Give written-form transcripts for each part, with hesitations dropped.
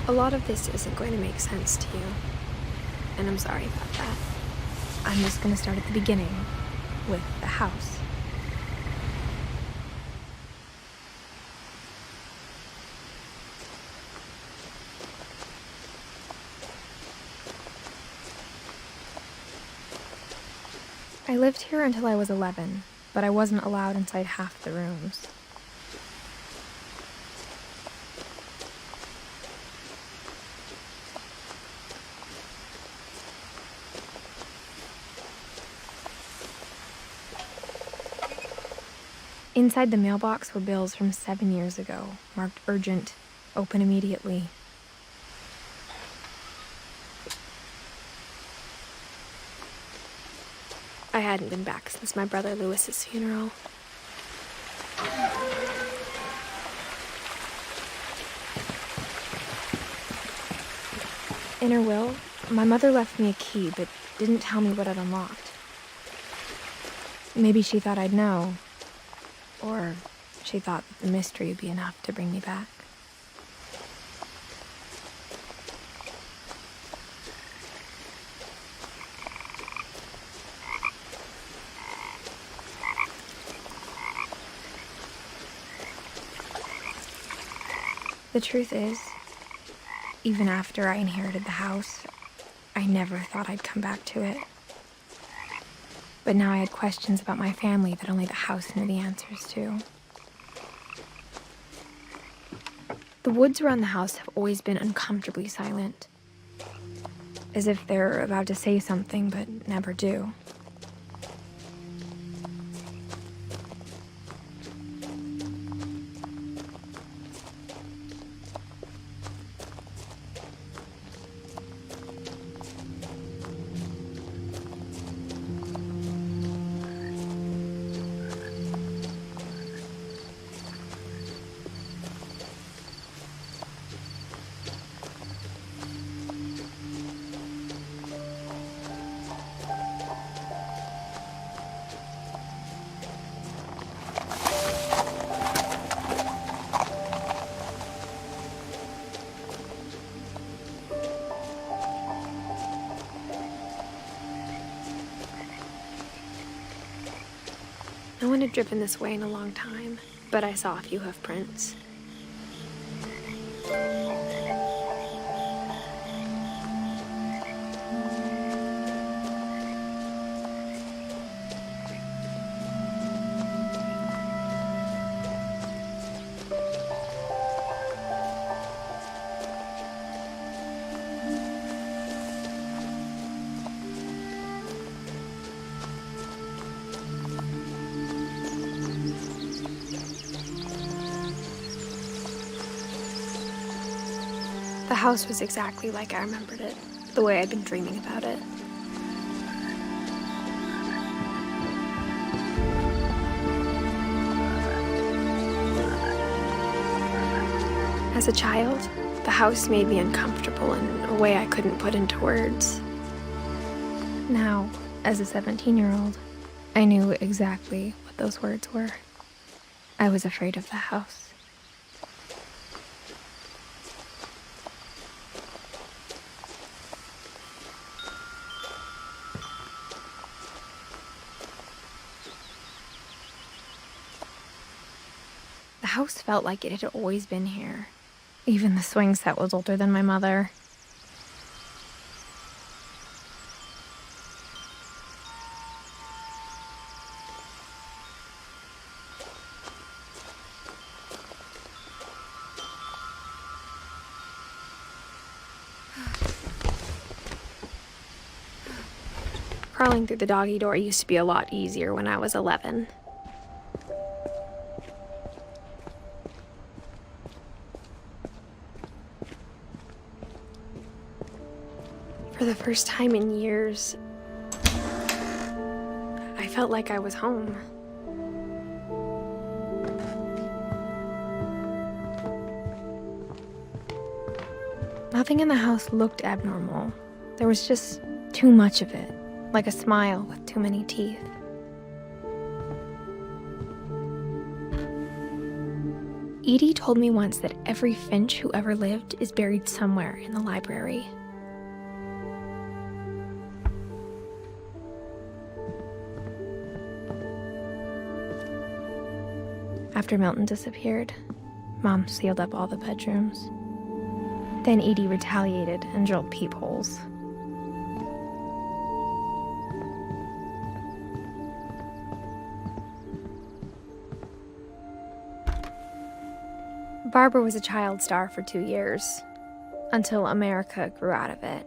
A lot of this isn't going to make sense to you, and I'm sorry about that. I'm just going to start at the beginning, with the house. I lived here until I was 11, but I wasn't allowed inside half the rooms. Inside the mailbox were bills from 7 years ago, marked urgent, open immediately. I hadn't been back since my brother Lewis's funeral. In her will, my mother left me a key, but didn't tell me what it unlocked. Maybe she thought I'd know. Or she thought that the mystery would be enough to bring me back. The truth is, even after I inherited the house, I never thought I'd come back to it. But now I had questions about my family that only the house knew the answers to. The woods around the house have always been uncomfortably silent, as if they're about to say something but never do. No one had driven this way in a long time, but I saw a few hoof prints. The house was exactly like I remembered it, the way I'd been dreaming about it. As a child, the house made me uncomfortable in a way I couldn't put into words. Now, as a 17-year-old, I knew exactly what those words were. I was afraid of the house. The house felt like it had always been here. Even the swing set was older than my mother. Crawling through the doggy door used to be a lot easier when I was 11. For the first time in years, I felt like I was home. Nothing in the house looked abnormal. There was just too much of it, like a smile with too many teeth. Edie told me once that every Finch who ever lived is buried somewhere in the library. After Milton disappeared, Mom sealed up all the bedrooms. Then Edie retaliated and drilled peepholes. Barbara was a child star for 2 years, until America grew out of it.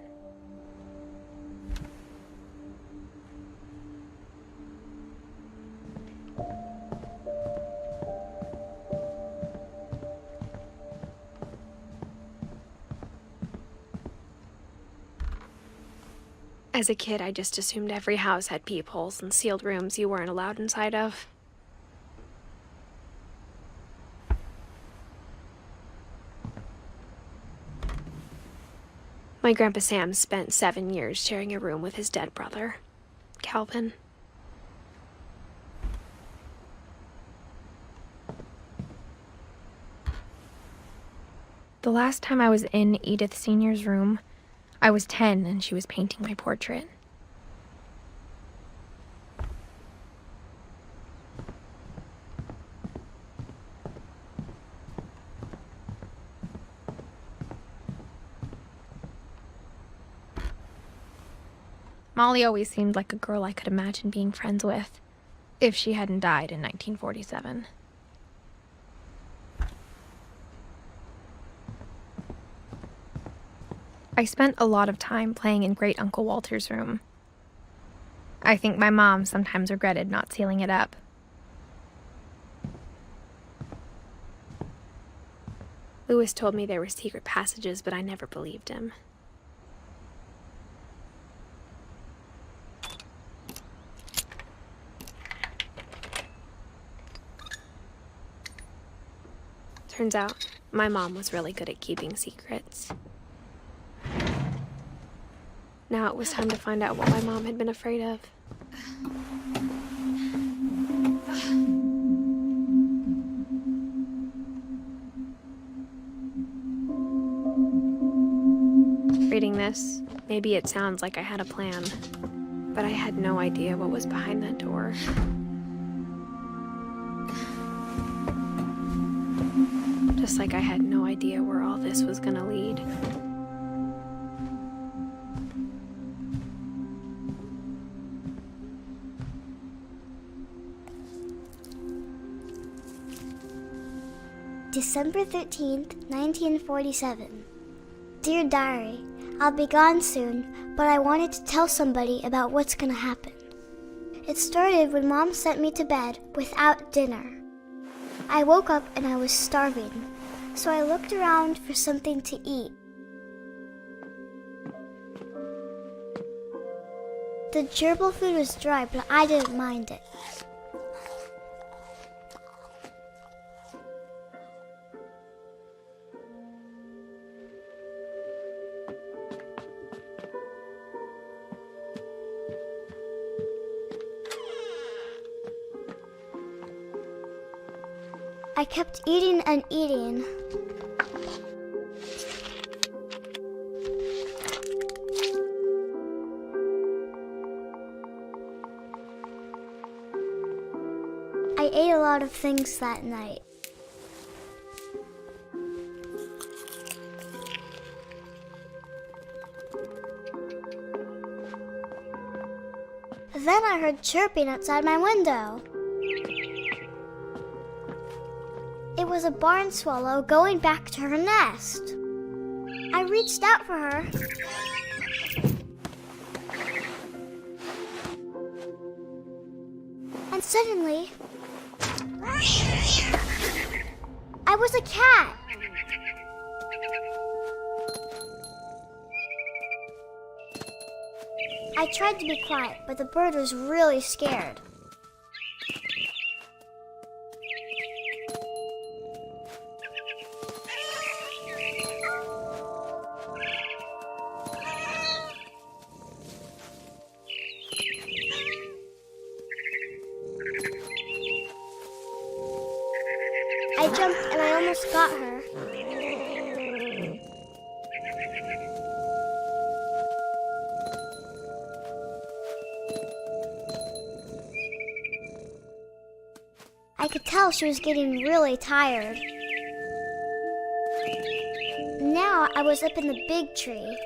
As a kid, I just assumed every house had peepholes and sealed rooms you weren't allowed inside of. My Grandpa Sam spent 7 years sharing a room with his dead brother, Calvin. The last time I was in Edith Sr.'s room, I was 10 and she was painting my portrait. Molly always seemed like a girl I could imagine being friends with, if she hadn't died in 1947. I spent a lot of time playing in Great Uncle Walter's room. I think my mom sometimes regretted not sealing it up. Lewis told me there were secret passages, but I never believed him. Turns out, my mom was really good at keeping secrets. Now it was time to find out what my mom had been afraid of. Reading this, maybe it sounds like I had a plan, but I had no idea what was behind that door. Just like I had no idea where all this was gonna lead. December 13th, 1947. Dear Diary, I'll be gone soon, but I wanted to tell somebody about what's gonna happen. It started when Mom sent me to bed without dinner. I woke up and I was starving, so I looked around for something to eat. The gerbil food was dry, but I didn't mind it. I kept eating and eating. I ate a lot of things that night. Then I heard chirping outside my window. It was a barn swallow going back to her nest. I reached out for her. And suddenly, I was a cat. I tried to be quiet, but the bird was really scared. I jumped and I almost got her. I could tell she was getting really tired. Now I was up in the big tree.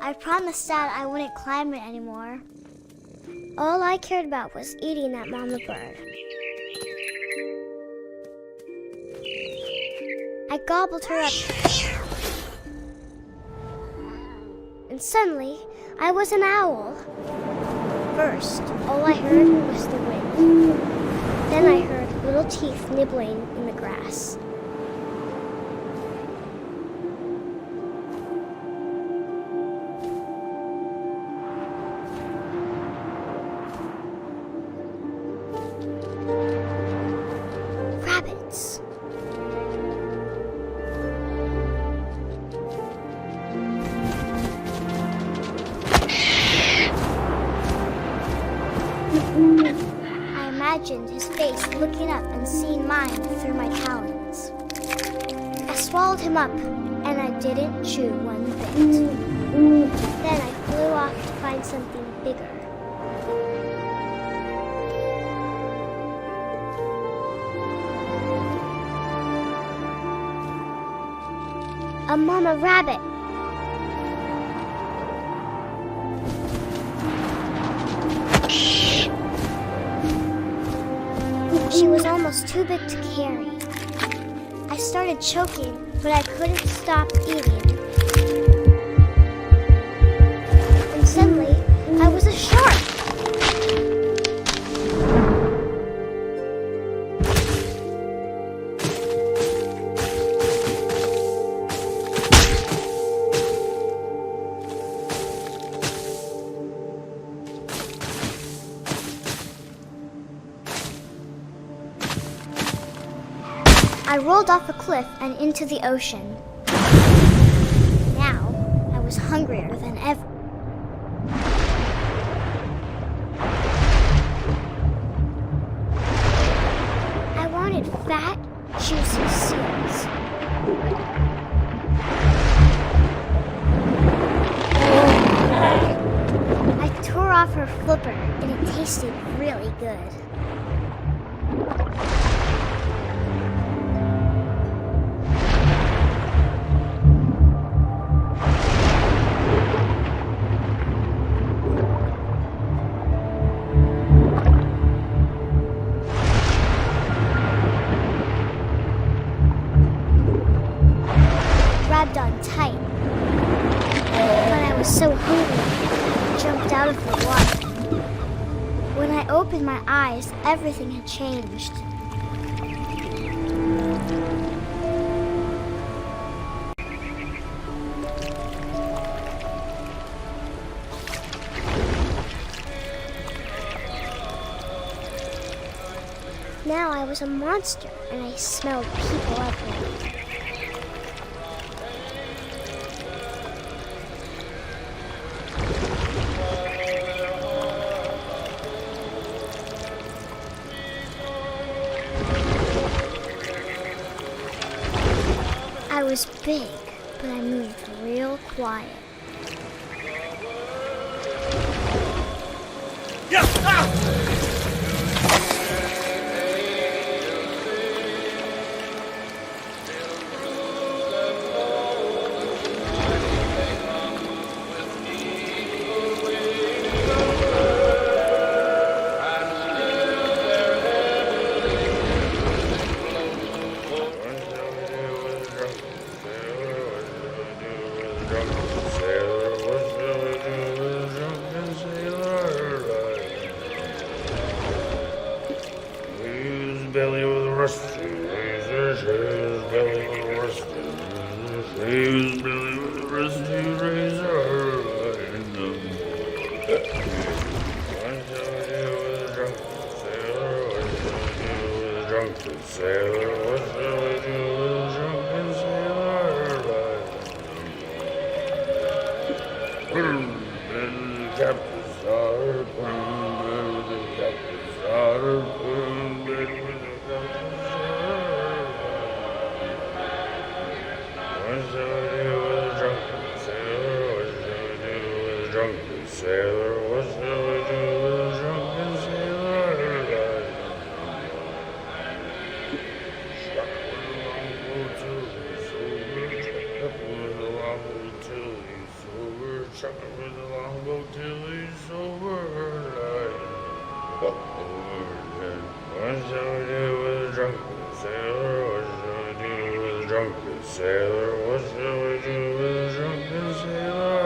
I promised Dad I wouldn't climb it anymore. All I cared about was eating that mama bird. I gobbled her up. And suddenly, I was an owl. First, all I heard was the wind. Then I heard little teeth nibbling in the grass. Rabbits. I imagined his face looking up and seeing mine through my talons. I swallowed him up, and I didn't chew one bit. Then I flew off to find something bigger. A mama rabbit. She was almost too big to carry. I started choking, but I couldn't stop eating. And suddenly, I was a shark. I rolled off a cliff and into the ocean. Now, I was hungrier than ever. I wanted fat, juicy seals. I tore off her flipper, and it tasted really good. Grabbed on tight. But I was so hungry, I jumped out of the water. When I opened my eyes, everything had changed. Now I was a monster, and I smelled people everywhere. I was big, but I moved real quiet. Belly with a rusty razor, his belly with a rusty, his belly with a rusty razor. sailor, what shall we do with a drunken sailor? Put him in the captain's daughter, put him in bed with the captain's daughter, put him in bed with the captain's daughter. What shall we do with a drunken sailor? What shall we do with a drunken sailor? What shall we do with a drunken sailor? Stuck with a longboat till he's sober, stuck with a longboat till he's sober, stuck with a longboat till he's sober. What shall we do with a drunken sailor? What shall we do with a drunken sailor? What shall we do with a drunken sailor?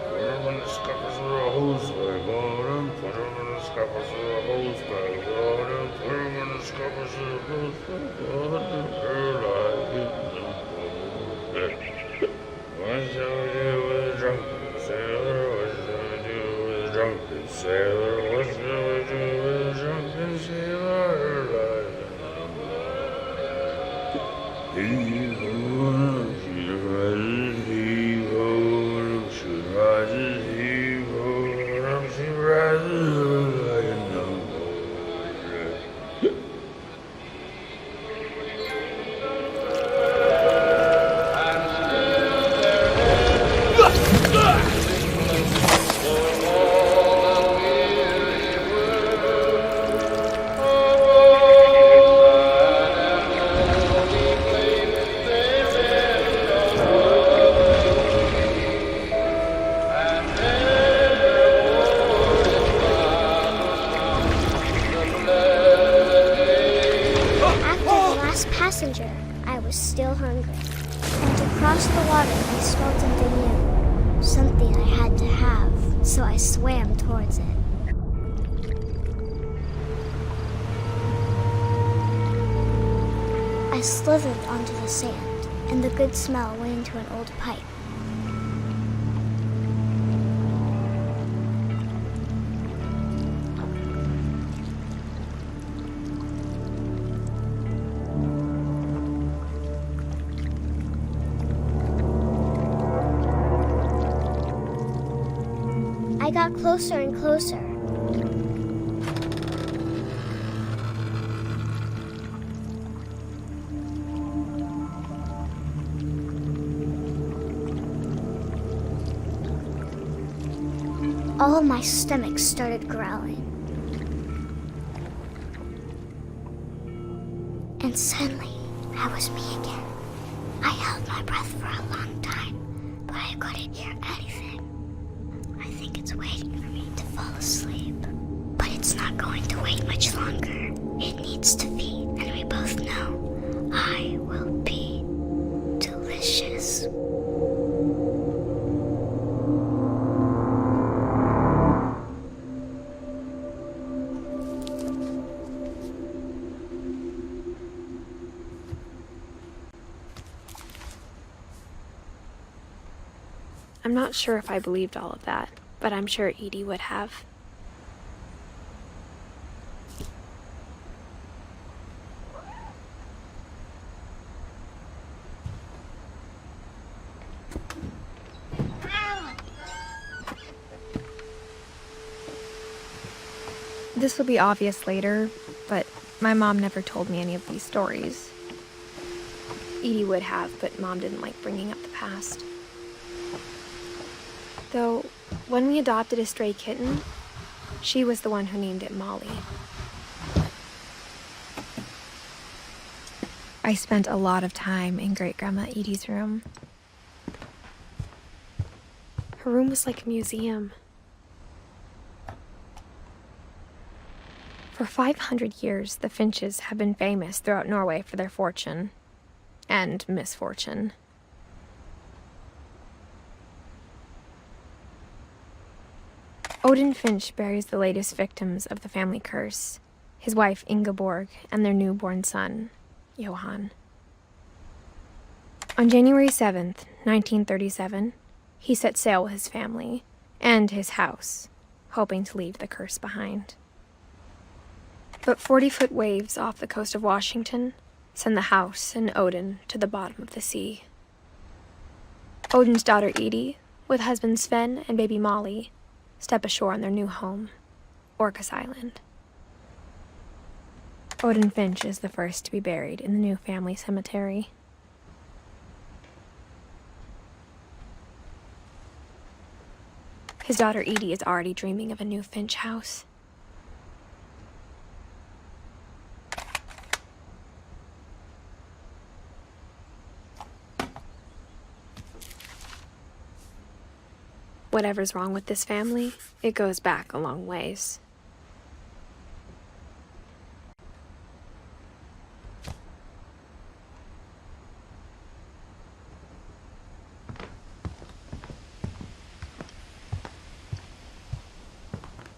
Put him in the scuppers with a hose pipe on him. Put him in the scuppers with a hose pipe on him. Put him in the scuppers with a hose pipe on him. What shall we do with a drunken sailor? What shall we do with a drunken sailor? What shall we do with a drunken sailor? He-ho, she rises, he-ho, she rises, he-ho, she rises, like a number. Passenger, I was still hungry, and to cross the water I smelled something new, something I had to have, so I swam towards it. I slithered onto the sand, and the good smell went into an old pipe. I got closer and closer. All of my stomach started growling. And suddenly, I was me again. I held my breath for a long time, but I couldn't hear anything. I think it's waiting for me to fall asleep. But it's not going to wait much longer. It needs to feed, and we both know I will be delicious. I'm not sure if I believed all of that, but I'm sure Edie would have. This will be obvious later, but my mom never told me any of these stories. Edie would have, but Mom didn't like bringing up the past. Though, when we adopted a stray kitten, she was the one who named it Molly. I spent a lot of time in Great-Grandma Edie's room. Her room was like a museum. For 500 years, the Finches have been famous throughout Norway for their fortune and misfortune. Odin Finch buries the latest victims of the family curse, his wife Ingeborg and their newborn son, Johan. On January 7th, 1937, he set sail with his family and his house, hoping to leave the curse behind. But 40-foot waves off the coast of Washington send the house and Odin to the bottom of the sea. Odin's daughter Edie, with husband Sven and baby Molly, step ashore on their new home, Orcas Island. Edith Finch is the first to be buried in the new family cemetery. His daughter Edie is already dreaming of a new Finch house. Whatever's wrong with this family, it goes back a long ways.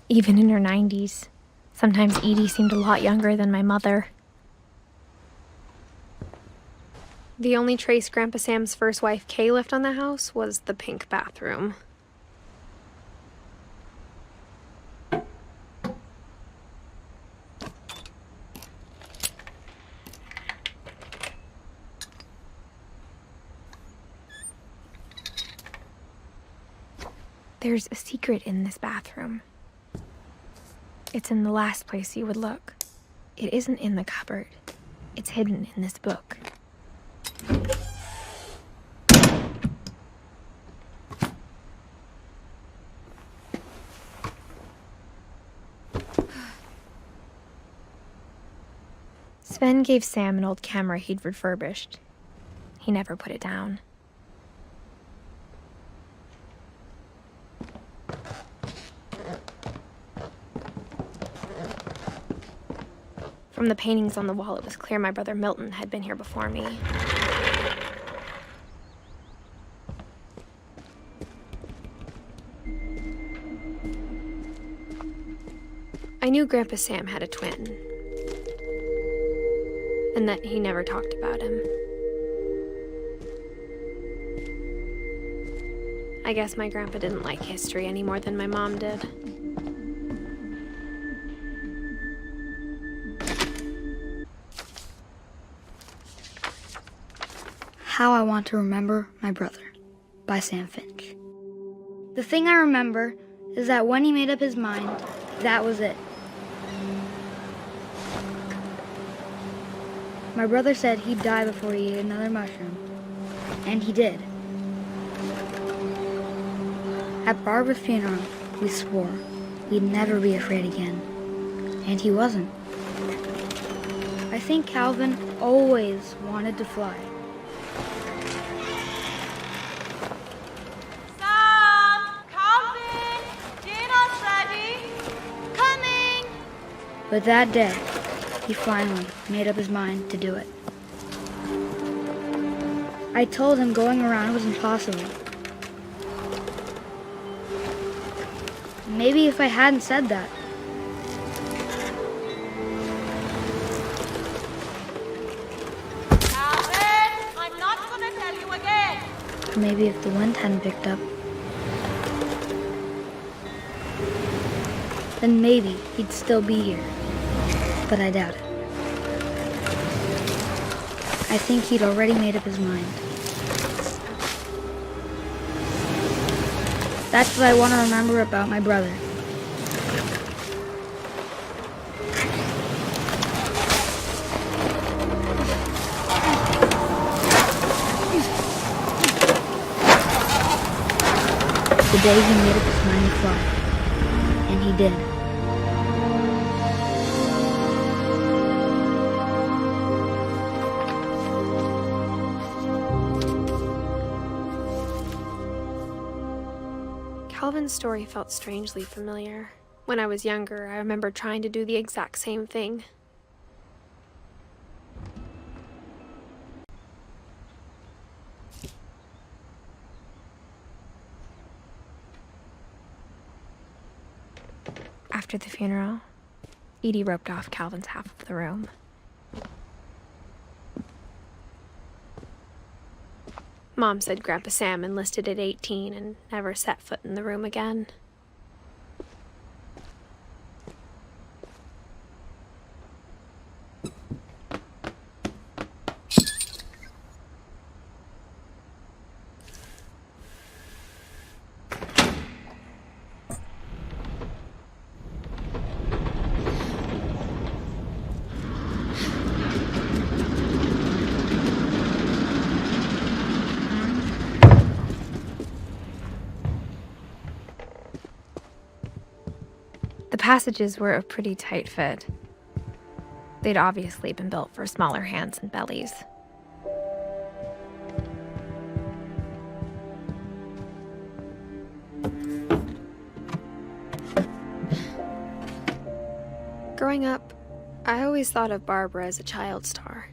Even in her 90s, sometimes Edie seemed a lot younger than my mother. The only trace Grandpa Sam's first wife Kay left on the house was the pink bathroom. There's a secret in this bathroom. It's in the last place you would look. It isn't in the cupboard. It's hidden in this book. Sven gave Sam an old camera he'd refurbished. He never put it down. From the paintings on the wall, it was clear my brother Milton had been here before me. I knew Grandpa Sam had a twin, and that he never talked about him. I guess my grandpa didn't like history any more than my mom did. How I Want to Remember My Brother by Sam Finch. The thing I remember is that when he made up his mind, that was it. My brother said he'd die before he ate another mushroom, and he did. At Barbara's funeral, we swore we'd never be afraid again, and he wasn't. I think Calvin always wanted to fly. But that day, he finally made up his mind to do it. I told him going around was impossible. Maybe if I hadn't said that. Calvin, I'm not gonna tell you again. Or maybe if the wind hadn't picked up. Then maybe he'd still be here. But I doubt it. I think he'd already made up his mind. That's what I want to remember about my brother. The day he made up his mind to fly. And he did. Calvin's story felt strangely familiar. When I was younger, I remember trying to do the exact same thing. After the funeral, Edie roped off Calvin's half of the room. Mom said Grandpa Sam enlisted at 18 and never set foot in the room again. passages were a pretty tight fit. They'd obviously been built for smaller hands and bellies. Growing up, I always thought of Barbara as a child star.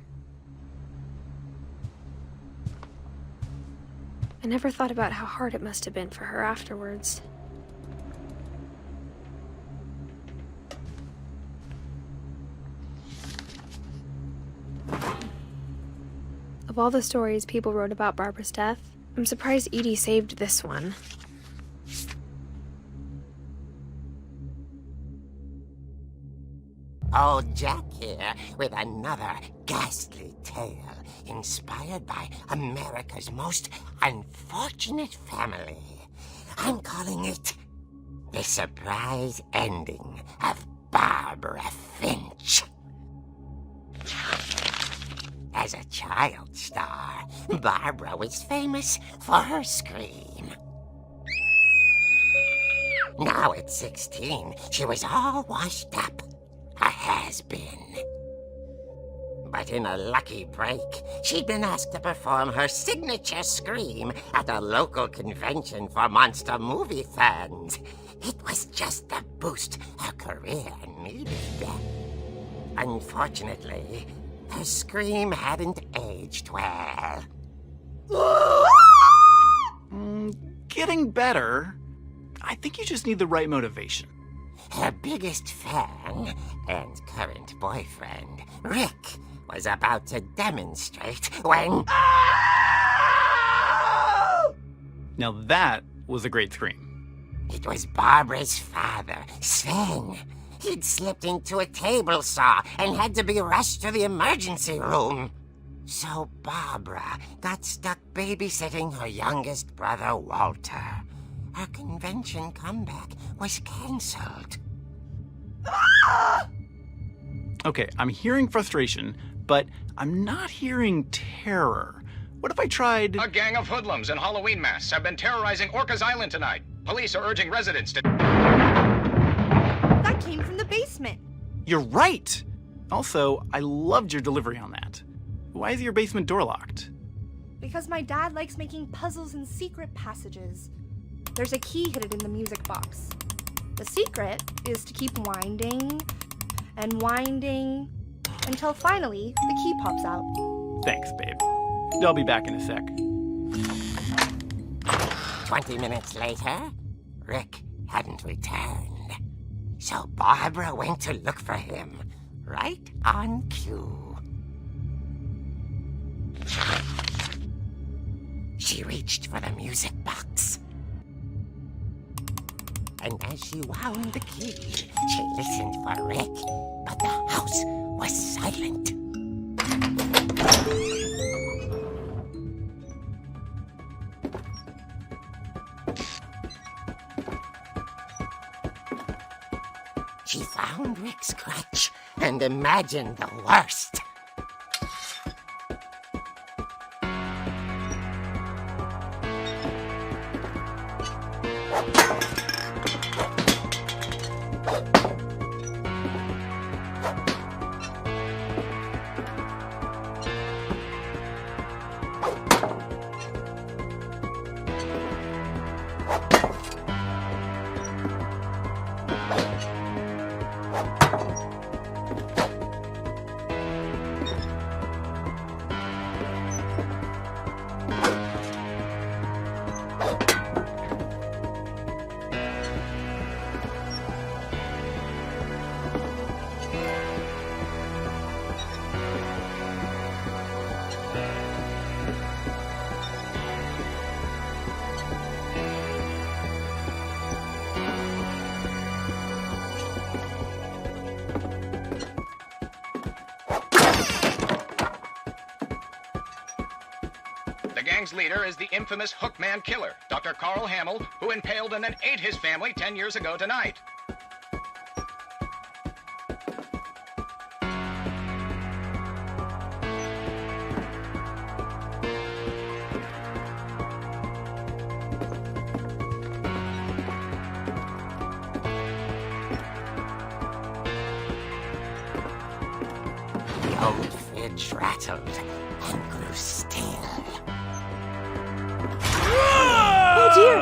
I never thought about how hard it must have been for her afterwards. Of all the stories people wrote about Barbara's death, I'm surprised Edie saved this one. Old Jack here with another ghastly tale inspired by America's most unfortunate family. I'm calling it The Surprise Ending of Barbara Finch. As a child star, Barbara was famous for her scream. Now at 16, she was all washed up. A has-been. But in a lucky break, she'd been asked to perform her signature scream at a local convention for monster movie fans. It was just the boost her career needed. Unfortunately, her scream hadn't aged well. Getting better. I think you just need the right motivation. Her biggest fan and current boyfriend, Rick, was about to demonstrate when... Now that was a great scream. It was Barbara's father, Sven. He'd slipped into a table saw and had to be rushed to the emergency room. So Barbara got stuck babysitting her youngest brother, Walter. Her convention comeback was cancelled. Okay, I'm hearing frustration, but I'm not hearing terror. What if I tried... A gang of hoodlums in Halloween masks have been terrorizing Orcas Island tonight. Police are urging residents to... That came from the basement. You're right! Also, I loved your delivery on that. Why is your basement door locked? Because my dad likes making puzzles and secret passages. There's a key hidden in the music box. The secret is to keep winding and winding until finally the key pops out. Thanks, babe. I'll be back in a sec. 20 minutes later, Rick hadn't returned. So Barbara went to look for him, right on cue. She reached for the music box. And as she wound the key, she listened for Rick, but the house was silent. She found Rick's crutch and imagined the worst. The gang's leader is the infamous Hookman killer, Dr. Carl Hamill, who impaled and then ate his family 10 years ago tonight. The old fridge rattled and grew still. Oh dear!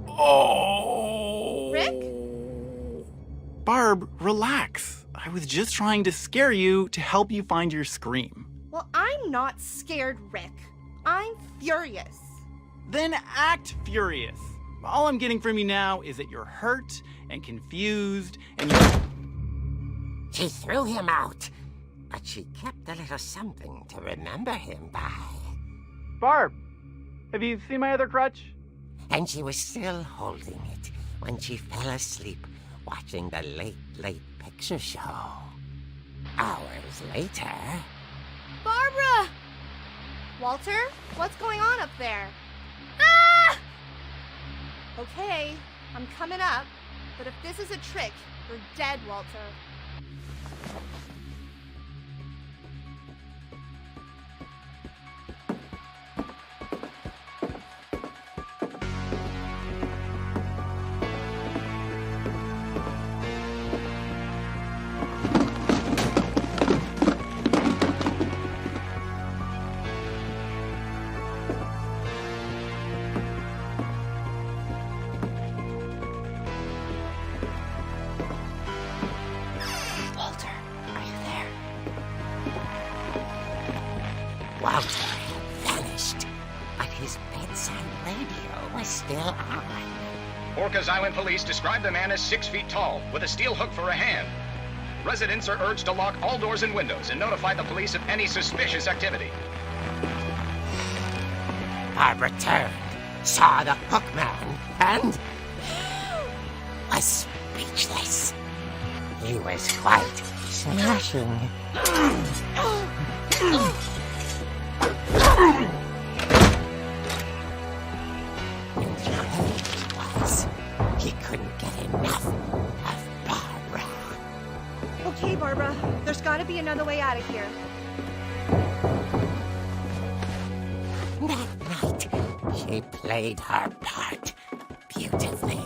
Oh! Rick? Barb, relax. I was just trying to scare you to help you find your scream. Well, I'm not scared, Rick. I'm furious. Then act furious. All I'm getting from you now is that you're hurt and confused and you're... She threw him out, but she kept a little something to remember him by. Barb, have you seen my other crutch? And she was still holding it when she fell asleep watching the late picture show. Hours later... Barbara! Walter, what's going on up there? Ah! Okay, I'm coming up, but if this is a trick, you're dead, Walter. Walter had vanished, but his bedside radio was still on. Orcas Island police describe the man as 6 feet tall, with a steel hook for a hand. Residents are urged to lock all doors and windows and notify the police of any suspicious activity. Barbara turned, saw the hook man, and was speechless. He was quite smashing. He couldn't get enough of Barbara. Okay, Barbara, there's gotta be another way out of here. That night, she played her part beautifully.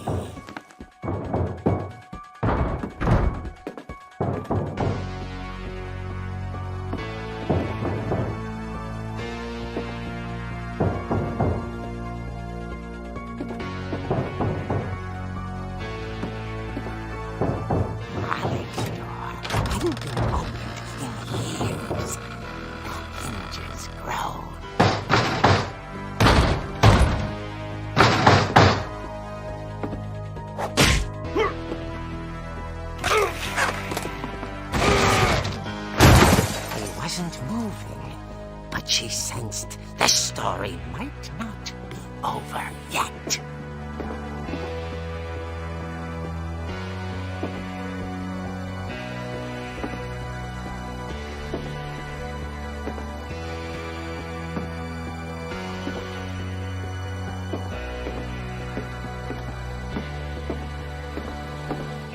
Moving, but she sensed the story might not be over yet.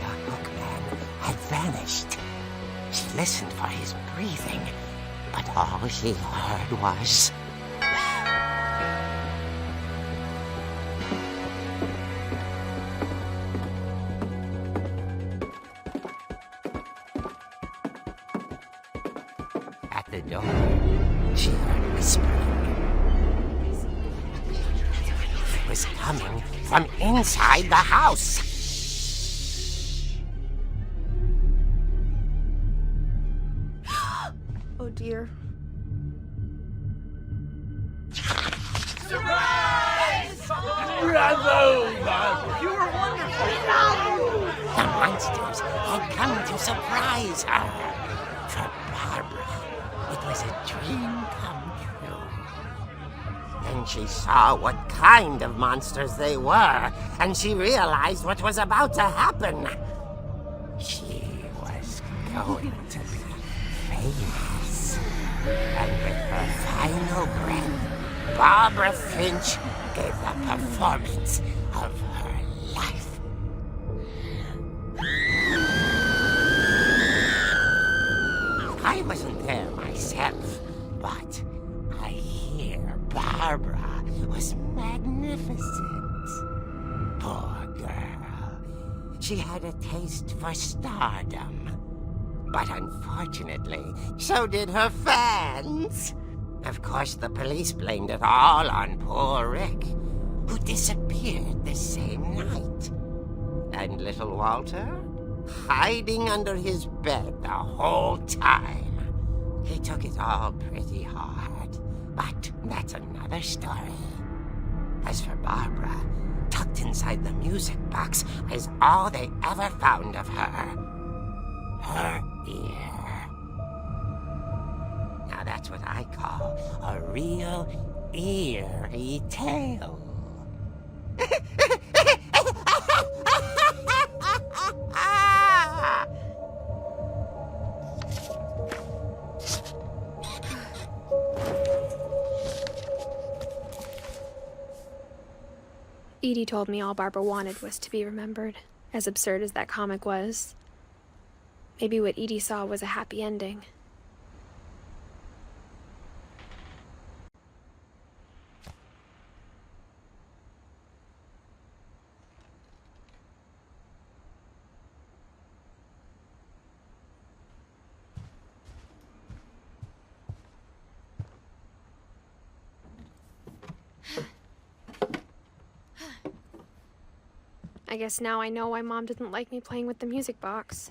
The hookman had vanished. She listened for his breathing, but all she heard was... At the door, she heard whispering. It was coming from inside the house. Oh dear. The monsters had come to surprise her. For Barbara, it was a dream come true. Then she saw what kind of monsters they were, and she realized what was about to happen. She was going to be famous. And with her final breath, Barbara Finch gave the performance of her life. I wasn't there myself, but I hear Barbara was magnificent. Poor girl. she had a taste for stardom. But unfortunately, so did her fans. Of course, the police blamed it all on poor Rick, who disappeared the same night. And little Walter, hiding under his bed the whole time. He took it all pretty hard, but that's another story. As for Barbara, tucked inside the music box is all they ever found of her. Her ear. Now that's what I call a real eerie tale. Edie told me all Barbara wanted was to be remembered, as absurd as that comic was. Maybe what Edie saw was a happy ending. I guess now I know why Mom didn't like me playing with the music box.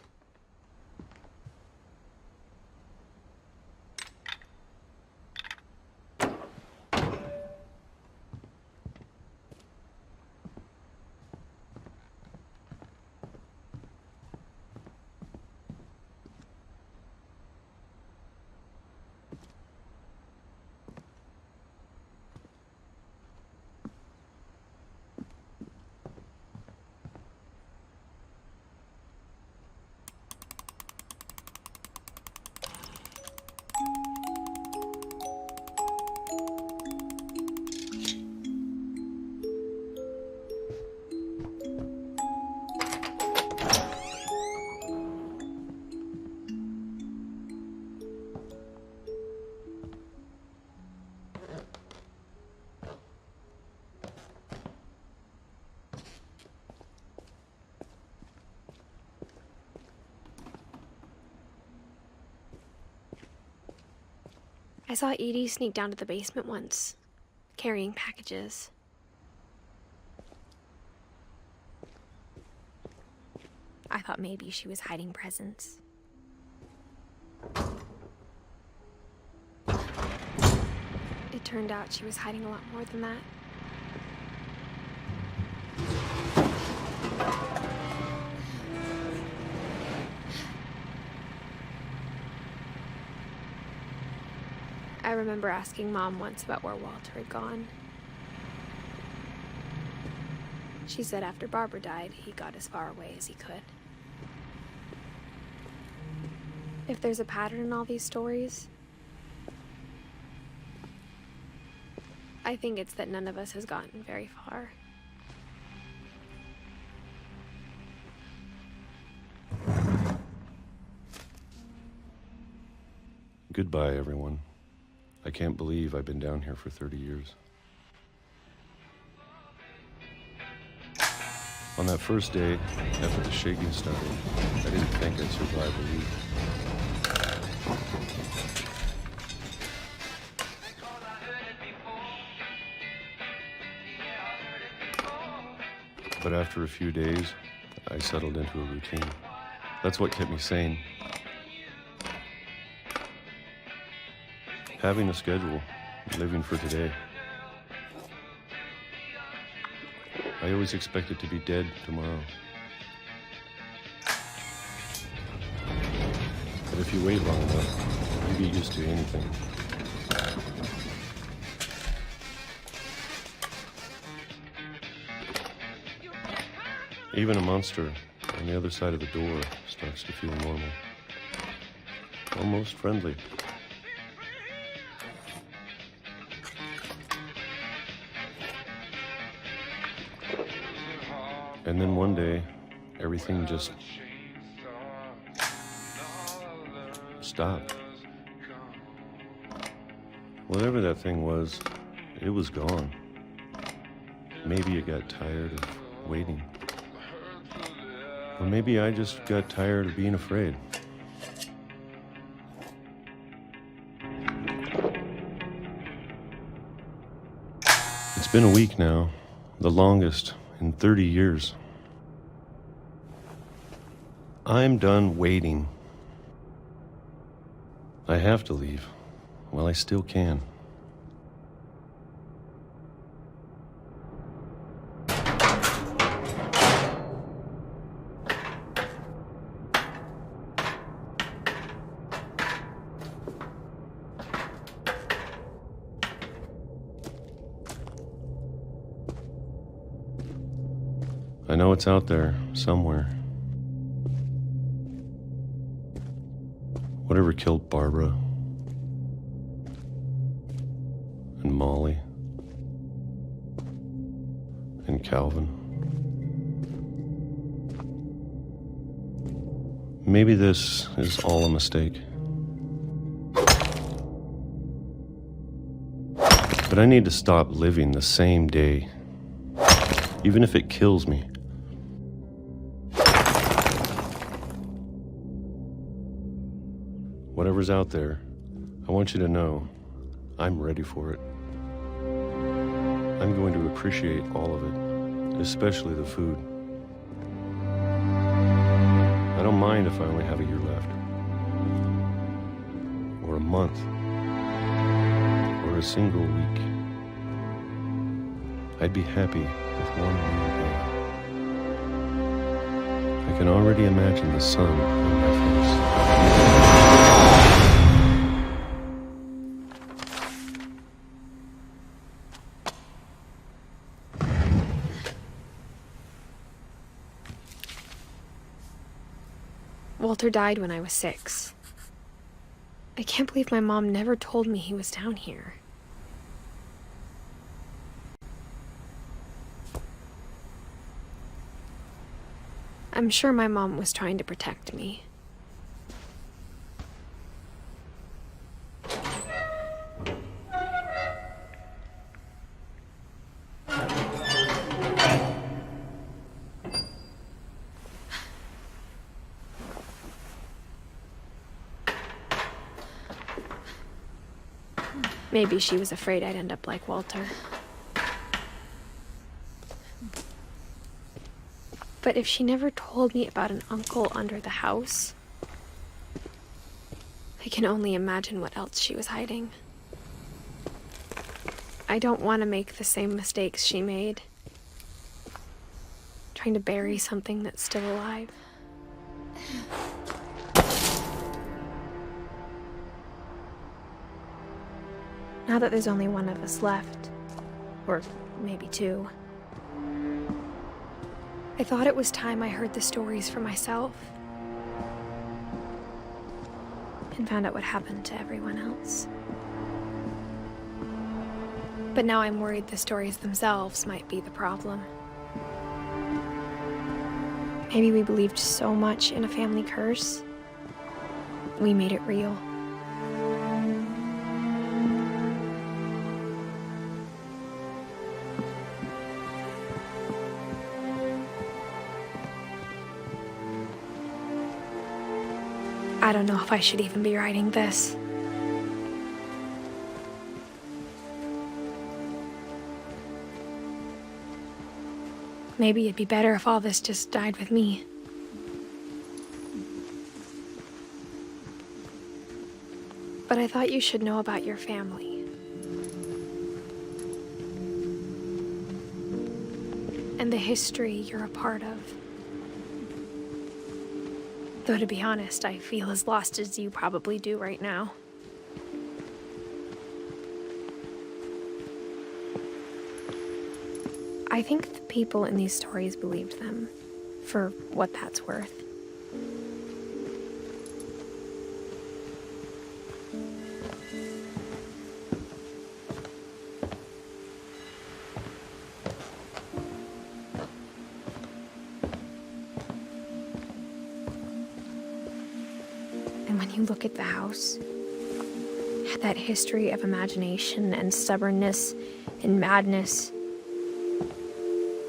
I saw Edie sneak down to the basement once, carrying packages. I thought maybe she was hiding presents. It turned out she was hiding a lot more than that. I remember asking Mom once about where Walter had gone. She said after Barbara died, he got as far away as he could. If there's a pattern in all these stories, I think it's that none of us has gotten very far. Goodbye, everyone. I can't believe I've been down here for 30 years. On that first day, after the shaking started, I didn't think I'd survive a week. But after a few days, I settled into a routine. That's what kept me sane. Having a schedule, living for today. I always expected to be dead tomorrow. But if you wait long enough, you get used to anything. Even a monster on the other side of the door starts to feel normal. Almost friendly. And then one day, everything just stopped. Whatever that thing was, it was gone. Maybe it got tired of waiting. Or maybe I just got tired of being afraid. It's been a week now, the longest in 30 years. I'm done waiting. I have to leave while I still can. I know it's out there, somewhere. Whatever killed Barbara and Molly and Calvin. Maybe this is all a mistake. But I need to stop living the same day, even if it kills me. Whatever's out there, I want you to know I'm ready for it. I'm going to appreciate all of it, especially the food. I don't mind if I only have a year left, or a month, or a single week. I'd be happy with one new day. I can already imagine the sun on my face. Walter died when I was 6. I can't believe my mom never told me he was down here. I'm sure my mom was trying to protect me. Maybe she was afraid I'd end up like Walter. But if she never told me about an uncle under the house, I can only imagine what else she was hiding. I don't want to make the same mistakes she made, trying to bury something that's still alive. Now that there's only one of us left, or maybe 2, I thought it was time I heard the stories for myself and found out what happened to everyone else. But now I'm worried the stories themselves might be the problem. Maybe we believed so much in a family curse, we made it real. I don't know if I should even be writing this. Maybe it'd be better if all this just died with me. But I thought you should know about your family. And the history you're a part of. Though to be honest, I feel as lost as you probably do right now. I think the people in these stories believed them, for what that's worth. And when you look at the house, that history of imagination and stubbornness and madness,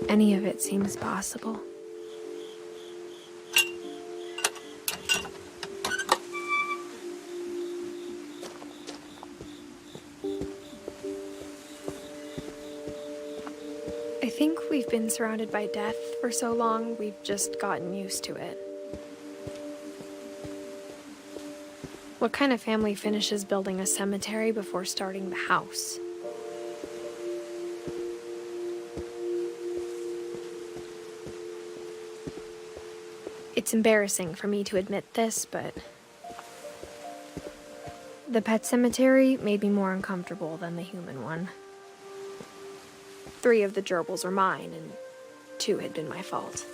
any of it seems possible. We've been surrounded by death for so long, we've just gotten used to it. What kind of family finishes building a cemetery before starting the house? It's embarrassing for me to admit this, but the pet cemetery made me more uncomfortable than the human one. 3 of the gerbils were mine, and 2 had been my fault.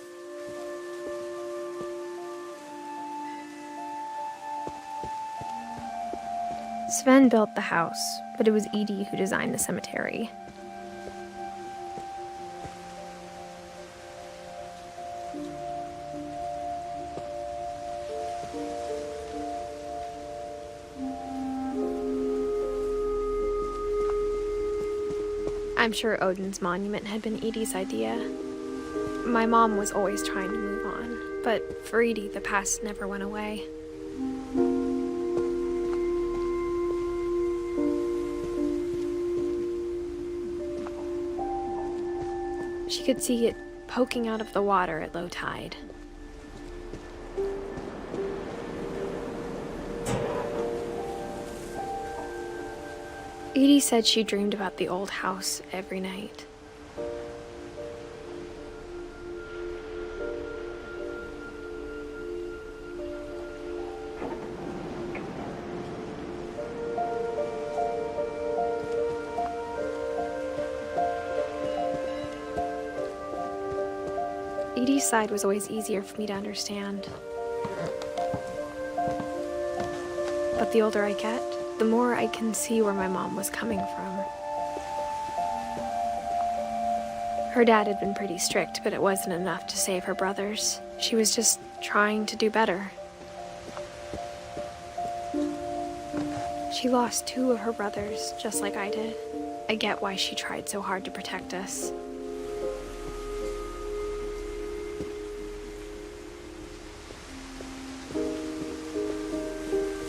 Sven built the house, but it was Edie who designed the cemetery. I'm sure Odin's monument had been Edie's idea. My mom was always trying to move on, but for Edie, the past never went away. She could see it poking out of the water at low tide. Edie said she dreamed about the old house every night. Edie's side was always easier for me to understand. But the older I get, the more I can see where my mom was coming from. Her dad had been pretty strict, but it wasn't enough to save her brothers. She was just trying to do better. She lost 2 of her brothers, just like I did. I get why she tried so hard to protect us.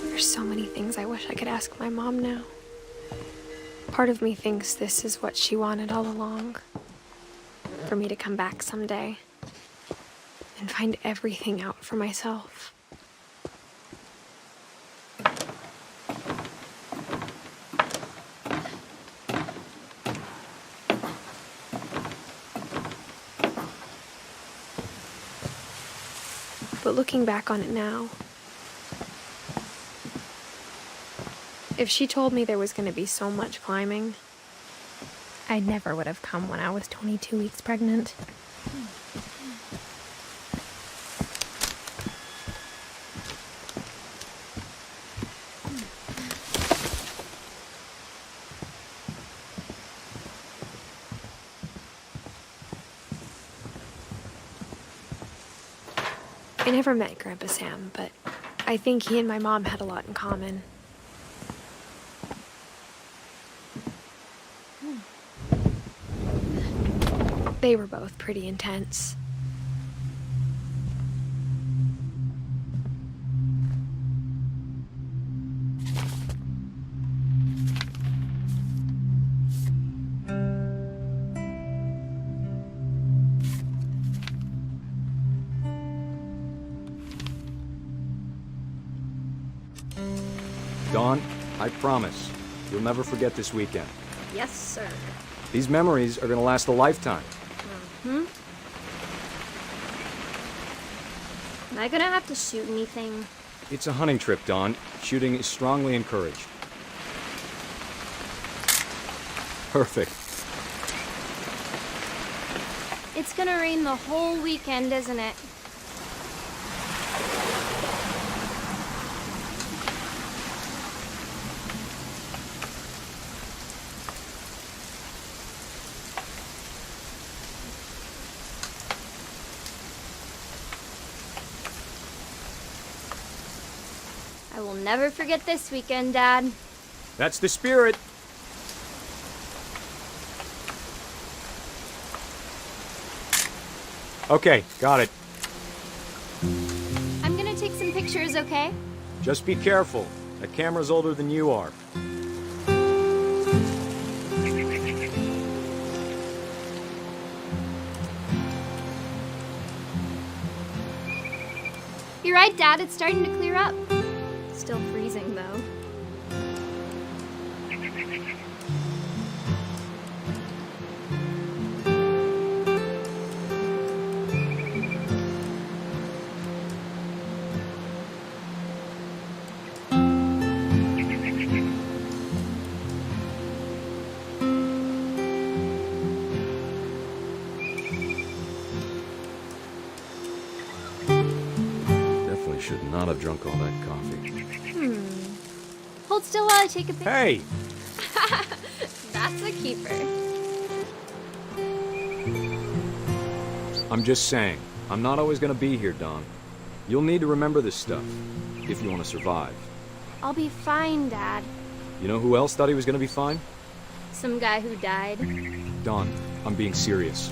There's so many things I wish I could ask my mom now. Part of me thinks this is what she wanted all along. For me to come back someday and find everything out for myself. But looking back on it now, if she told me there was going to be so much climbing, I never would have come when I was 22 weeks pregnant. I never met Grandpa Sam, but I think he and my mom had a lot in common. They were both pretty intense. Dawn, I promise, you'll never forget this weekend. Yes, sir. These memories are gonna last a lifetime. Am I gonna have to shoot anything? It's a hunting trip, Dawn. Shooting is strongly encouraged. Perfect. It's gonna rain the whole weekend, isn't it? I will never forget this weekend, Dad. That's the spirit. Okay, got it. I'm gonna take some pictures, okay? Just be careful. That camera's older than you are. You're right, Dad. It's starting to clear up. Still freezing, though. Definitely should not have drunk all that coffee. Hold still while I take a picture. Hey! That's a keeper. I'm just saying, I'm not always gonna be here, Dawn. You'll need to remember this stuff, if you want to survive. I'll be fine, Dad. You know who else thought he was gonna be fine? Some guy who died. Dawn, I'm being serious.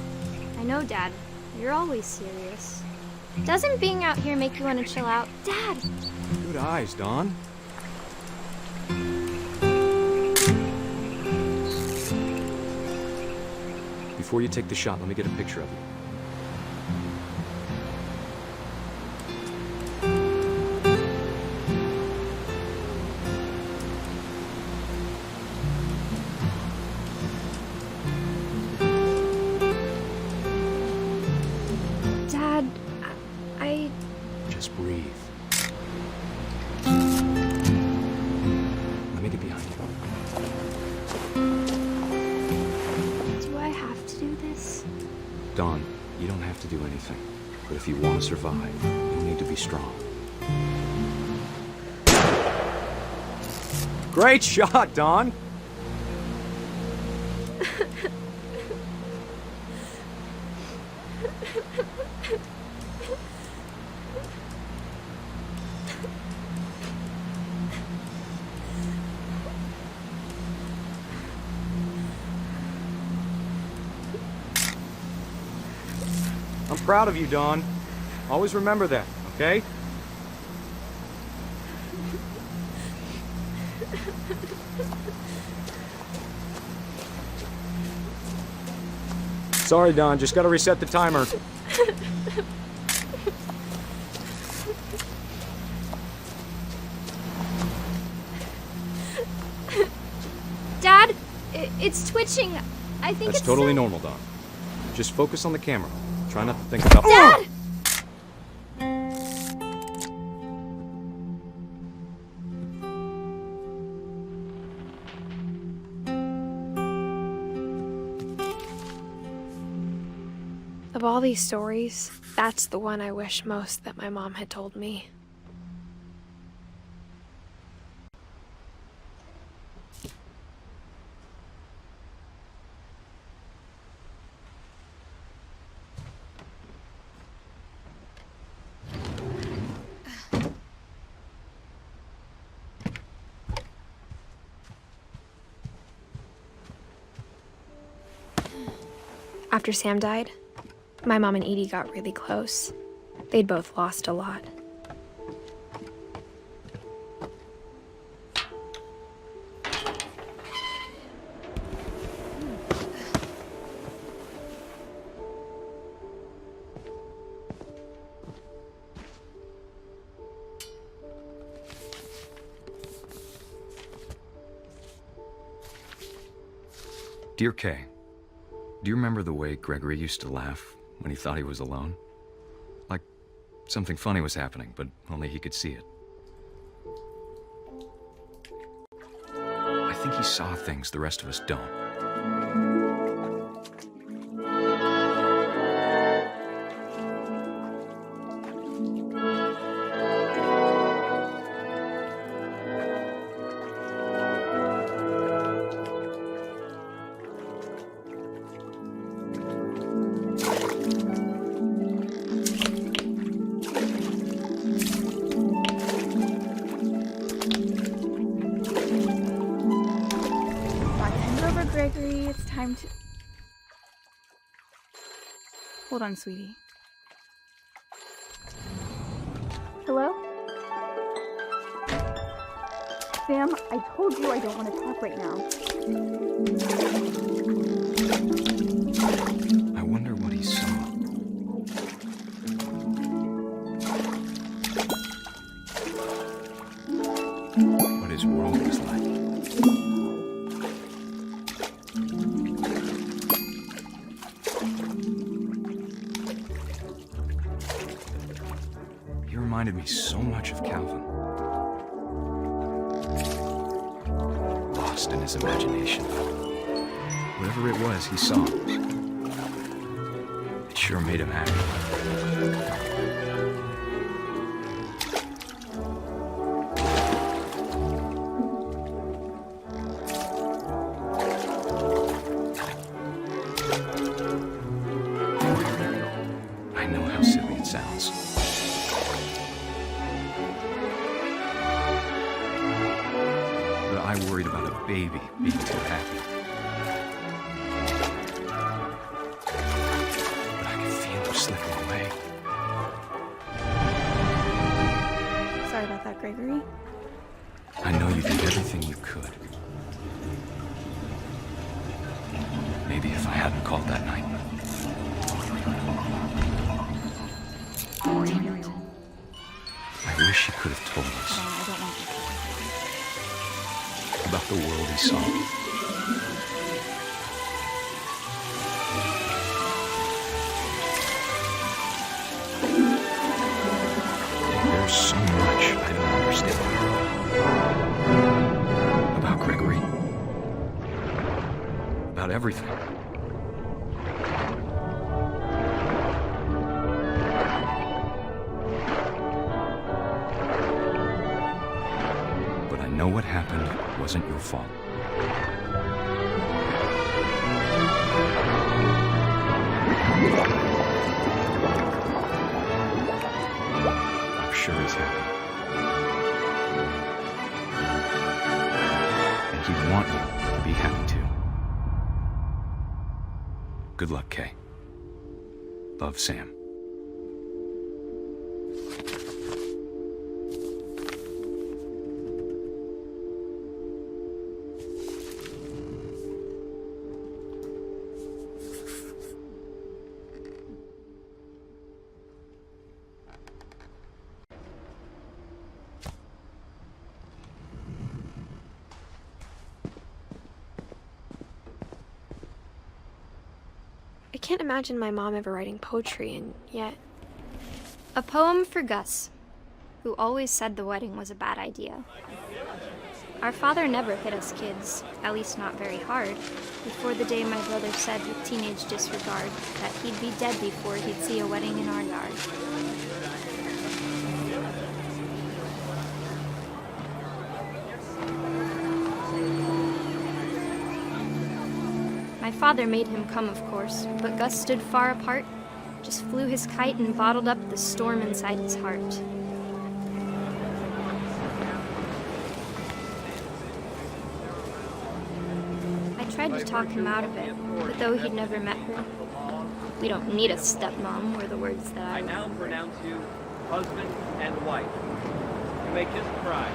I know, Dad. You're always serious. Doesn't being out here make you want to chill out? Dad! Good eyes, Dawn. Before you take the shot, let me get a picture of you. Dad, I... Just breathe. Let me get behind you. Do I have to do this? Dawn, you don't have to do anything. But if you want to survive, you'll need to be strong. Great shot, Dawn! I'm proud of you, Dawn. Always remember that, okay? Sorry, Dawn, just gotta reset the timer. Dad, it's twitching. I think That's it's totally normal, Dawn. Just focus on the camera. Try not to think about— Dad! Of all these stories, that's the one I wish most that my mom had told me. After Sam died, my mom and Edie got really close. They'd both lost a lot. Dear Kay, do you remember the way Gregory used to laugh when he thought he was alone? Like something funny was happening, but only he could see it. I think he saw things the rest of us don't. Gregory, it's time to... Hold on, sweetie. Hello? Sam, I told you I don't want to talk right now. I wonder what he saw. what his world was like. He reminded me so much of Calvin. Lost in his imagination. Whatever it was he saw, it sure made him happy. I know how silly it sounds. But I worried about a baby being too happy. But I could feel him slipping away. Sorry about that, Gregory. I know you did everything you could. Maybe if I hadn't called that night. I wish he could have told us about the world he saw. There's so much I don't understand about Gregory, about everything. But I know what happened wasn't your fault. I'm sure he's happy. And he'd want you to be happy too. Good luck, Kay. Love, Sam. I can't imagine my mom ever writing poetry, and yet... A poem for Gus, who always said the wedding was a bad idea. Our father never hit us kids, at least not very hard, before the day my brother said with teenage disregard that he'd be dead before he'd see a wedding in our yard. My father made him come, of course, but Gus stood far apart, just flew his kite and bottled up the storm inside his heart. I tried to talk him out of it, but though he'd never met her, "We don't need a stepmom," were the words that I now pronounce you husband and wife. You may kiss the bride.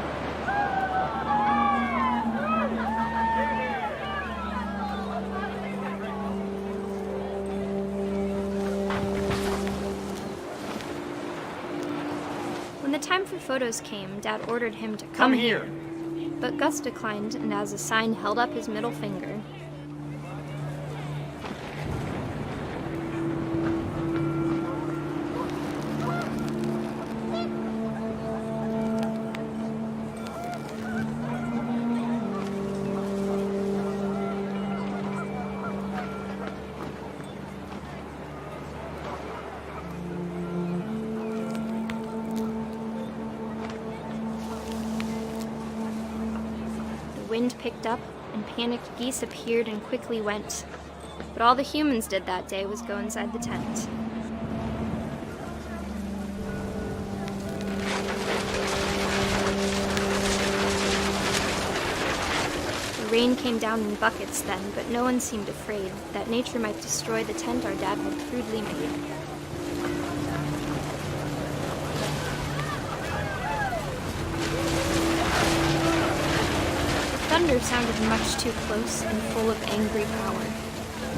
When the time for photos came, Dad ordered him to come here. But Gus declined, and as a sign held up his middle finger. The wind picked up, and panicked geese appeared and quickly went. But all the humans did that day was go inside the tent. The rain came down in buckets then, but no one seemed afraid that nature might destroy the tent our dad had crudely made. Thunder sounded much too close and full of angry power.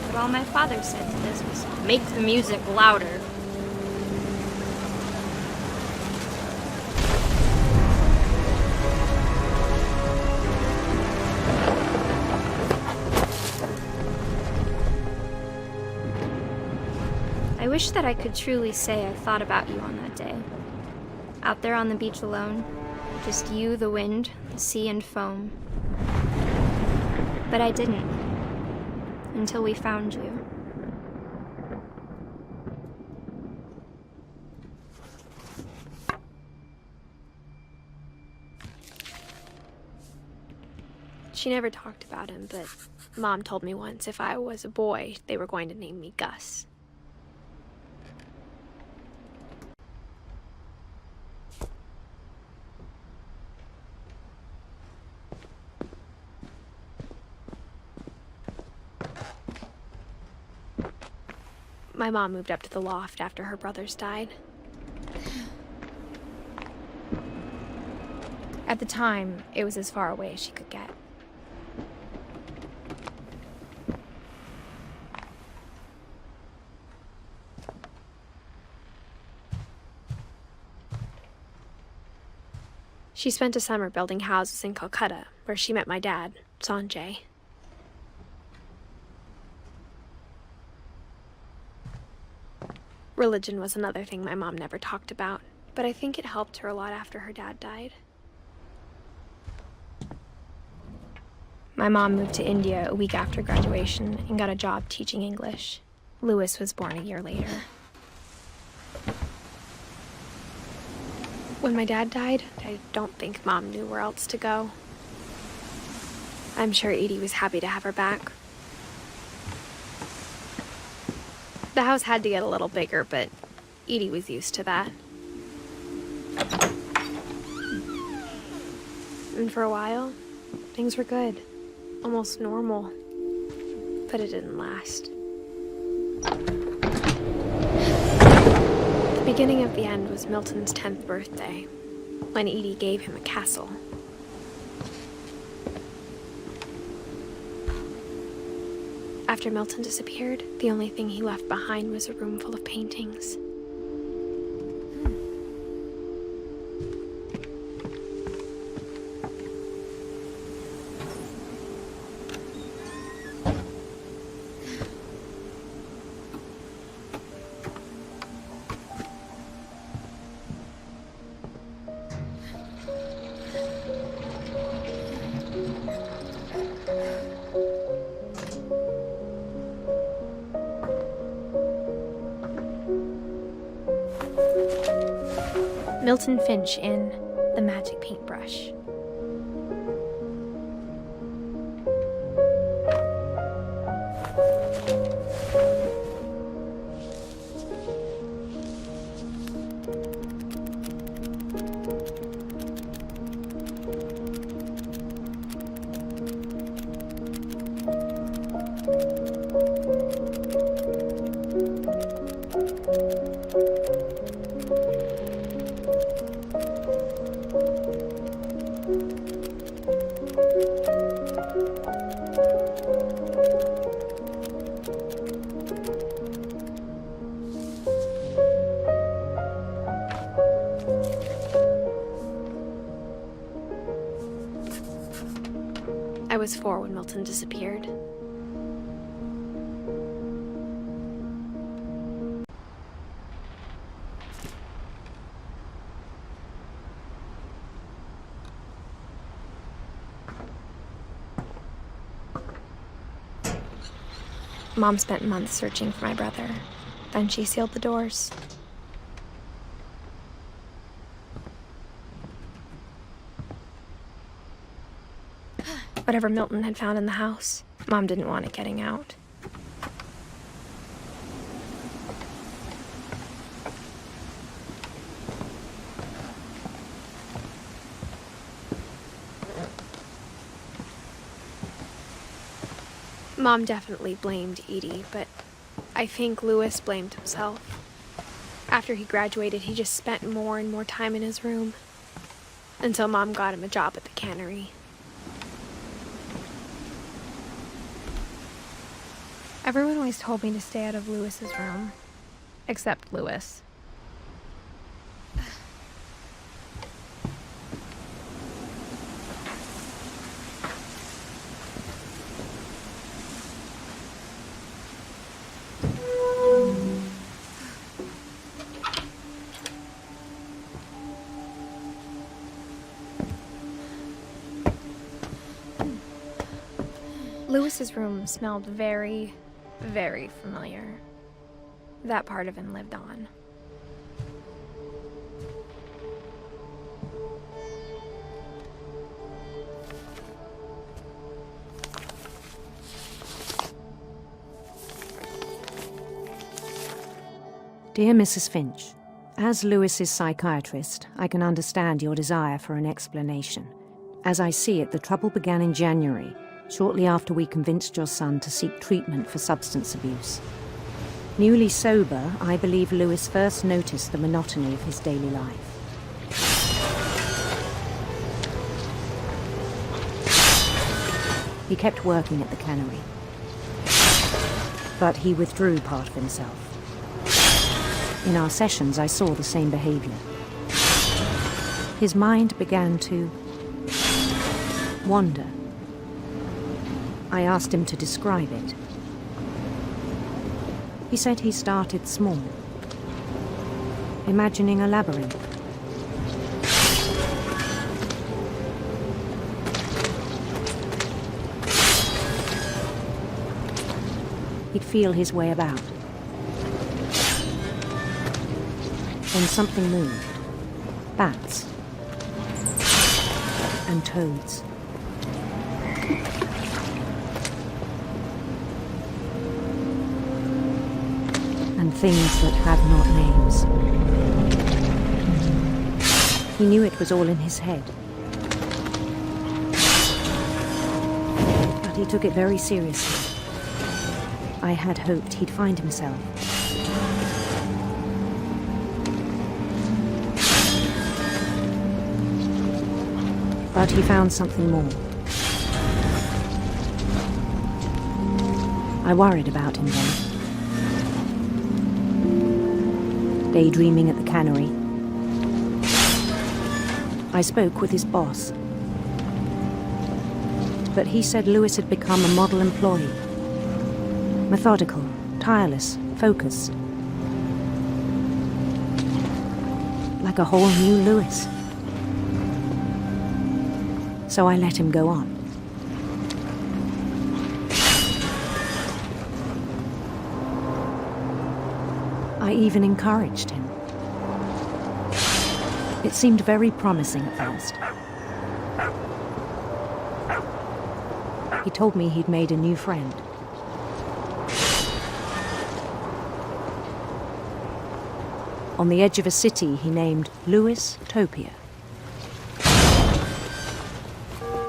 But all my father said to this was, "Make the music louder." wish that I could truly say I thought about you on that day. Out there on the beach alone, just you, the wind, the sea, and foam. But I didn't, until we found you. She never talked about him, but Mom told me once if I was a boy, they were going to name me Gus. My mom moved up to the loft after her brothers died. At the time, it was as far away as she could get. She spent a summer building houses in Calcutta, where she met my dad, Sanjay. Religion was another thing my mom never talked about, but I think it helped her a lot after her dad died. My mom moved to India a week after graduation and got a job teaching English. Louis was born a year later. When my dad died, I don't think Mom knew where else to go. I'm sure Edie was happy to have her back. The house had to get a little bigger, but Edie was used to that. And for a while, things were good. Almost normal. But it didn't last. The beginning of the end was Milton's 10th birthday, when Edie gave him a castle. After Milton disappeared, the only thing he left behind was a room full of paintings. Milton Finch in The Magic Paintbrush. I was 4 when Milton disappeared. Mom spent months searching for my brother. Then she sealed the doors. Whatever Milton had found in the house, Mom didn't want it getting out. Mom definitely blamed Edie, but I think Louis blamed himself. After he graduated, he just spent more and more time in his room, until Mom got him a job at the cannery. Everyone always told me to stay out of Louis's room, except Louis. Lewis's room smelled very, very familiar. That part of him lived on. Dear Mrs. Finch, as Lewis's psychiatrist, I can understand your desire for an explanation. As I see it, the trouble began in January, shortly after we convinced your son to seek treatment for substance abuse. Newly sober, I believe Lewis first noticed the monotony of his daily life. He kept working at the cannery, but he withdrew part of himself. In our sessions, I saw the same behavior. His mind began to wander. I asked him to describe it. He said he started small, imagining a labyrinth. He'd feel his way about. Then something moved. Bats. And toads. And things that had not names. He knew it was all in his head. But he took it very seriously. I had hoped he'd find himself. But he found something more. I worried about him then. Daydreaming at the cannery. I spoke with his boss. But he said Lewis had become a model employee. Methodical, tireless, focused. Like a whole new Lewis. So I let him go on. I even encouraged him. It seemed very promising at first. He told me he'd made a new friend. On the edge of a city he named Lewis-topia.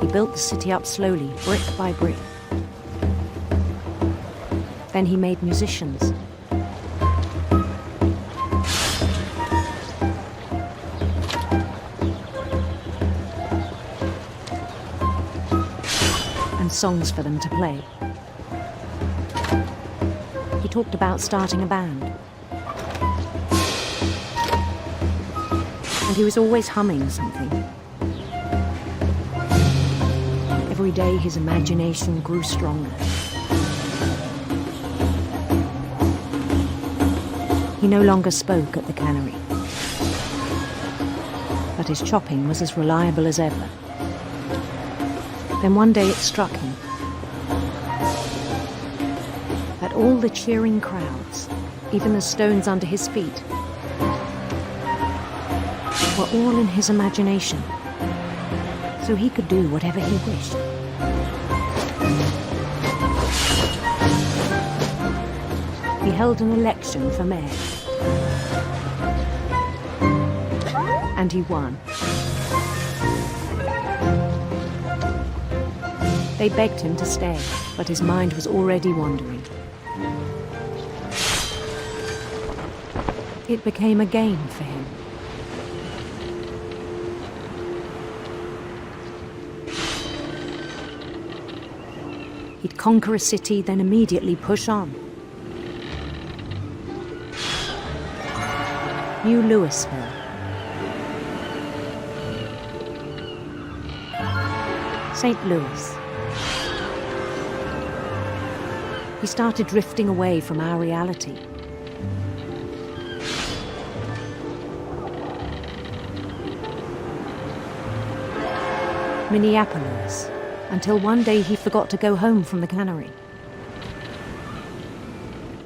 He built the city up slowly, brick by brick. Then he made musicians. And songs for them to play. He talked about starting a band. And he was always humming something. Every day his imagination grew stronger. He no longer spoke at the cannery. But his chopping was as reliable as ever. Then one day it struck him that all the cheering crowds, even the stones under his feet, were all in his imagination, so he could do whatever he wished. He held an election for mayor. And he won. They begged him to stay, but his mind was already wandering. It became a game for him. He'd conquer a city, then immediately push on. New Louisville. St. Louis. He started drifting away from our reality. Minneapolis. until one day he forgot to go home from the cannery.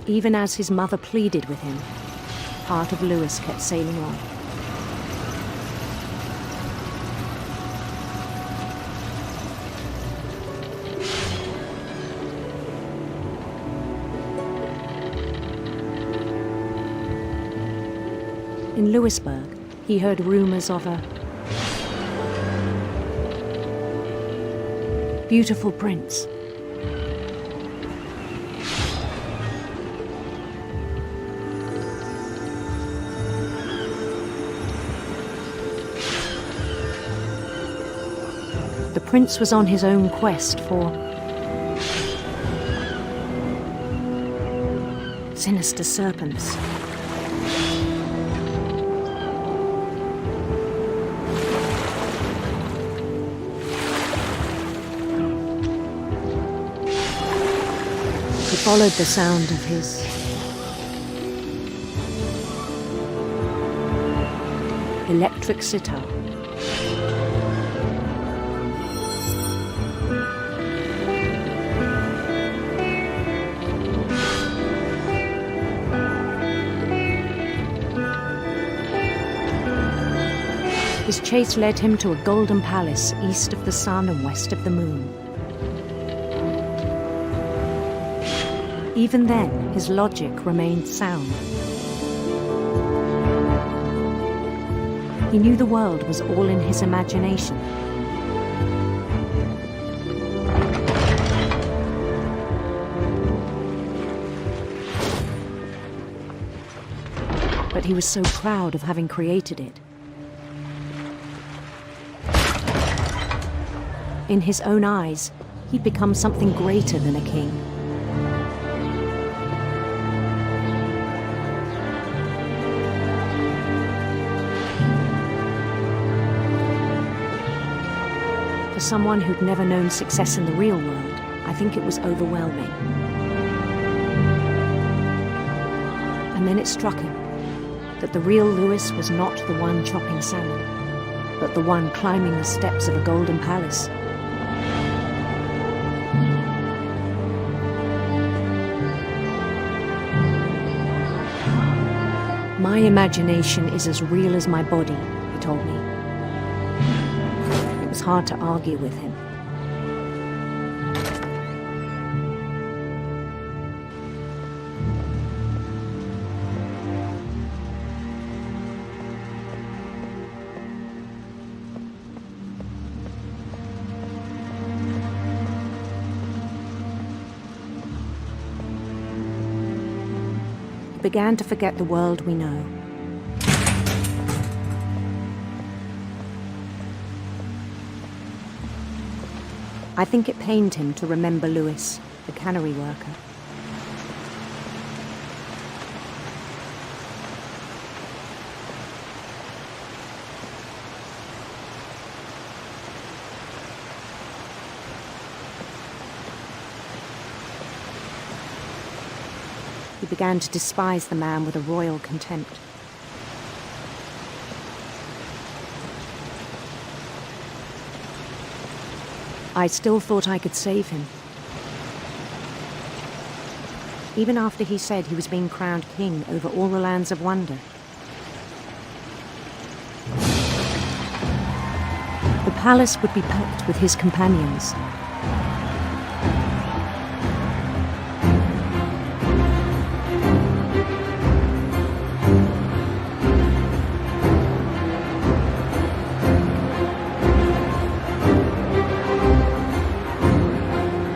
Even as his mother pleaded with him, part of Lewis kept sailing on. In Lewisburg, he heard rumors of a beautiful prince. The prince was on his own quest for sinister serpents. He followed the sound of his electric sitar. His chase led him to a golden palace east of the sun and west of the moon. Even then, his logic remained sound. He knew the world was all in his imagination. But he was so proud of having created it. In his own eyes, he'd become something greater than a king. For someone who'd never known success in the real world, I think it was overwhelming. And then it struck him that the real Lewis was not the one chopping salmon, but the one climbing the steps of a golden palace. My imagination is as real as my body, he told me. It was hard to argue with him. Began to forget the world we know. I think it pained him to remember Lewis, the cannery worker. He began to despise the man with a royal contempt. I still thought I could save him. Even after he said he was being crowned king over all the lands of wonder. The palace would be packed with his companions.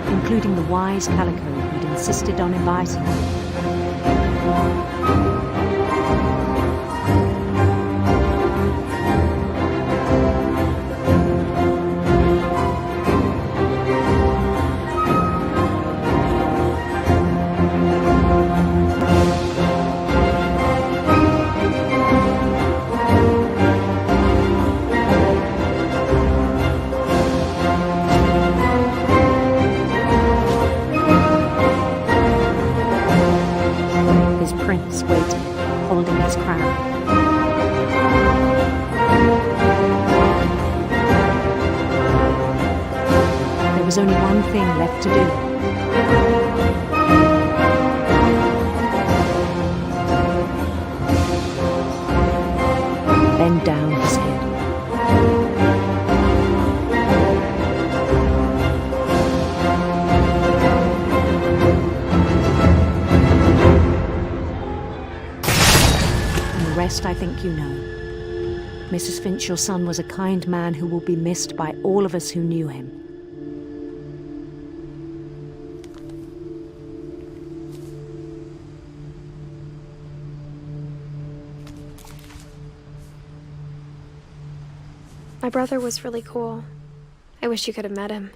Including the wise Calico who'd insisted on inviting him. was only one thing left to do. Bend down his head. And the rest I think you know. Mrs. Finch, your son was a kind man who will be missed by all of us who knew him. My brother was really cool. I wish you could have met him.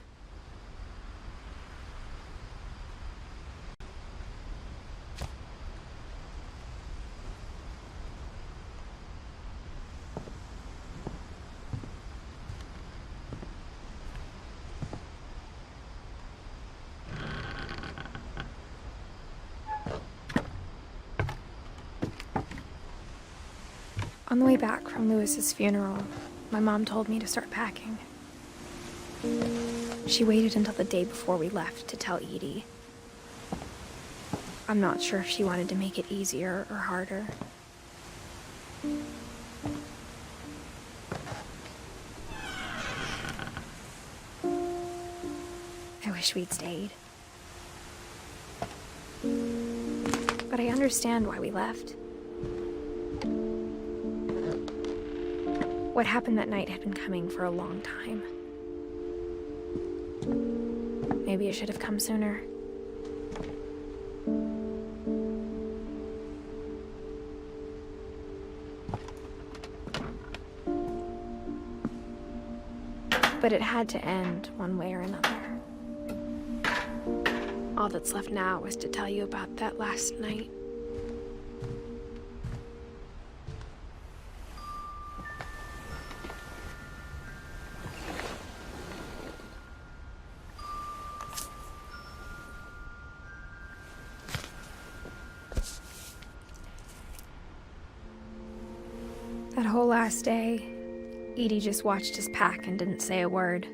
On the way back from Lewis's funeral, my mom told me to start packing. She waited until the day before we left to tell Edie. I'm not sure if she wanted to make it easier or harder. I wish we'd stayed. But I understand why we left. What happened that night had been coming for a long time. Maybe it should have come sooner. But it had to end one way or another. All that's left now is to tell you about that last night. That whole last day, Edie just watched us pack and didn't say a word.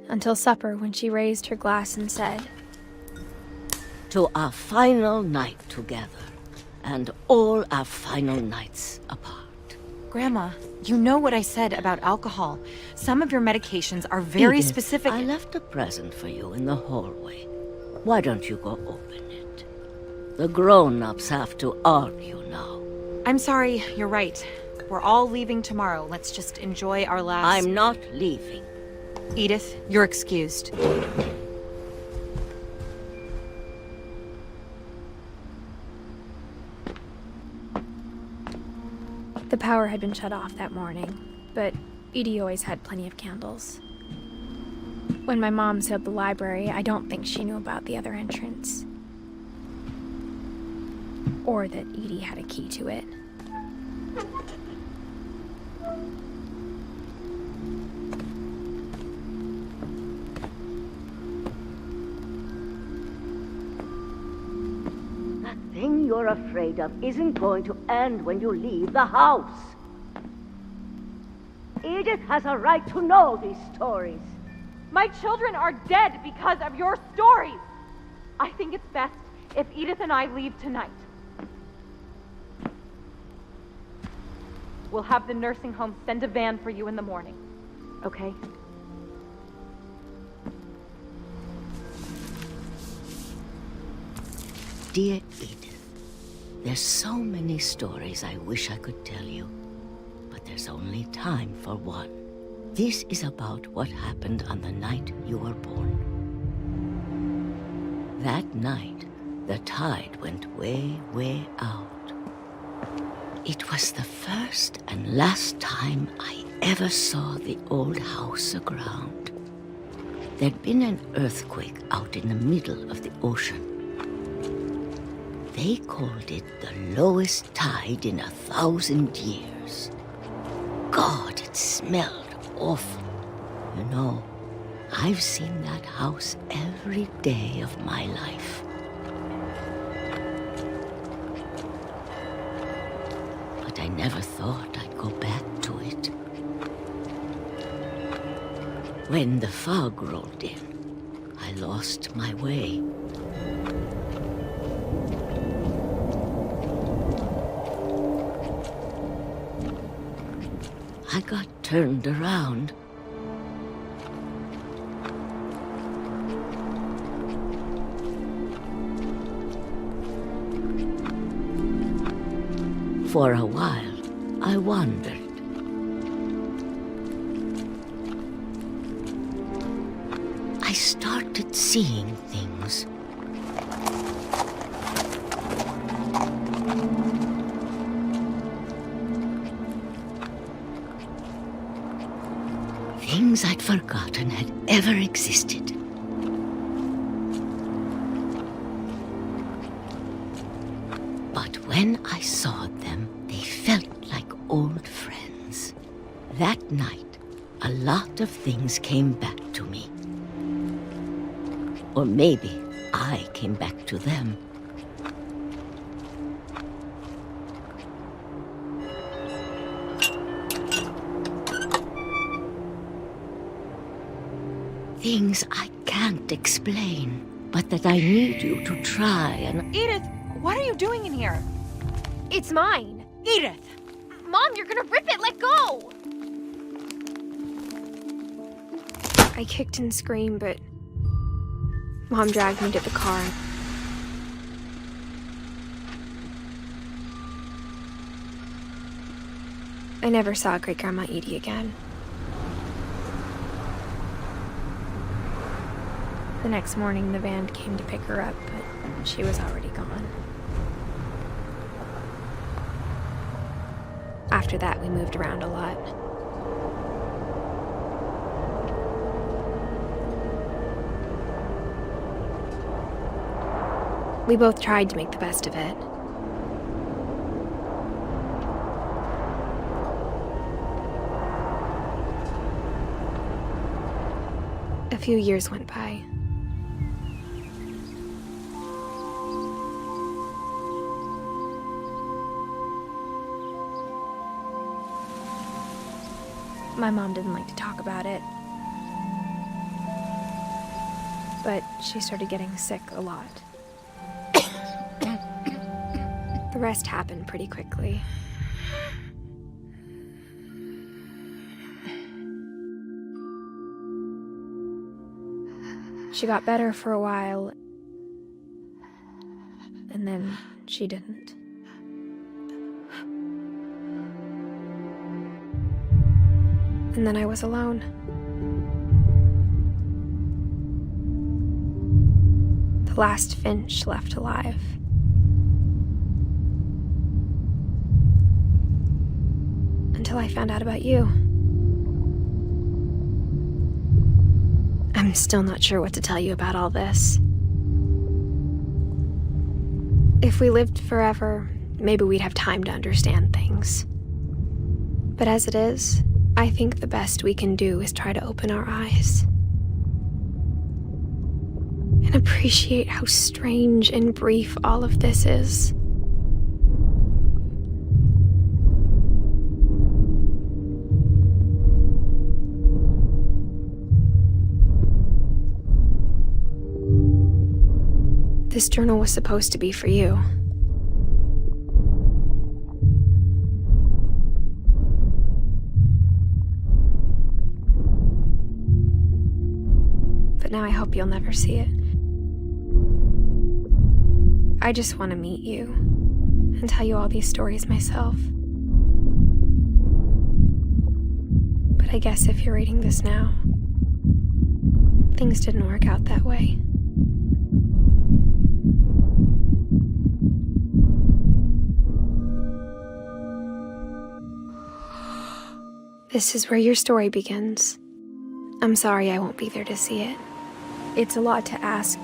Until supper, when she raised her glass and said, "To our final night together, and all our final nights apart." Grandma, you know what I said about alcohol. Some of your medications are very Edith, specific. I left a present for you in the hallway. Why don't you go open it? The grown-ups have to argue now. I'm sorry, you're right. We're all leaving tomorrow. Let's just enjoy our last... I'm not leaving. Edith, you're excused. The power had been shut off that morning, but Edie always had plenty of candles. When my mom sealed the library, I don't think she knew about the other entrance. Or that Edie had a key to it. That thing you're afraid of isn't going to end when you leave the house. Edith has a right to know these stories. My children are dead because of your stories. I think it's best if Edith and I leave tonight. We'll have the nursing home send a van for you in the morning, okay? Dear Edith, there's so many stories I wish I could tell you, but there's only time for one. This is about what happened on the night you were born. That night, the tide went way, way out. It was the first and last time I ever saw the old house aground. There'd been an earthquake out in the middle of the ocean. They called it the lowest tide in 1,000 years. God, it smelled awful. You know, I've seen that house every day of my life. But I never thought I'd go back to it. When the fog rolled in, I lost my way. I got turned around. For a while, I wandered. I started seeing things. Things I'd forgotten had ever existed. But when I saw them, they felt like old friends. That night, a lot of things came back to me. Or maybe I came back to them. Things I can't explain, but that I need you to try and... Edith, what are you doing in here? It's mine. Edith! Mom, you're gonna rip it! Let go! I kicked and screamed, but Mom dragged me to the car. I never saw Great-Grandma Edie again. The next morning, the van came to pick her up, but she was already gone. After that, we moved around a lot. We both tried to make the best of it. A few years went by. My mom didn't like to talk about it, but she started getting sick a lot. The rest happened pretty quickly. She got better for a while, and then she didn't. And then I was alone. The last Finch left alive. Until I found out about you. I'm still not sure what to tell you about all this. If we lived forever, maybe we'd have time to understand things. But as it is, I think the best we can do is try to open our eyes and appreciate how strange and brief all of this is. This journal was supposed to be for you. But now I hope you'll never see it. I just want to meet you and tell you all these stories myself. But I guess if you're reading this now, things didn't work out that way. This is where your story begins. I'm sorry I won't be there to see it. It's a lot to ask,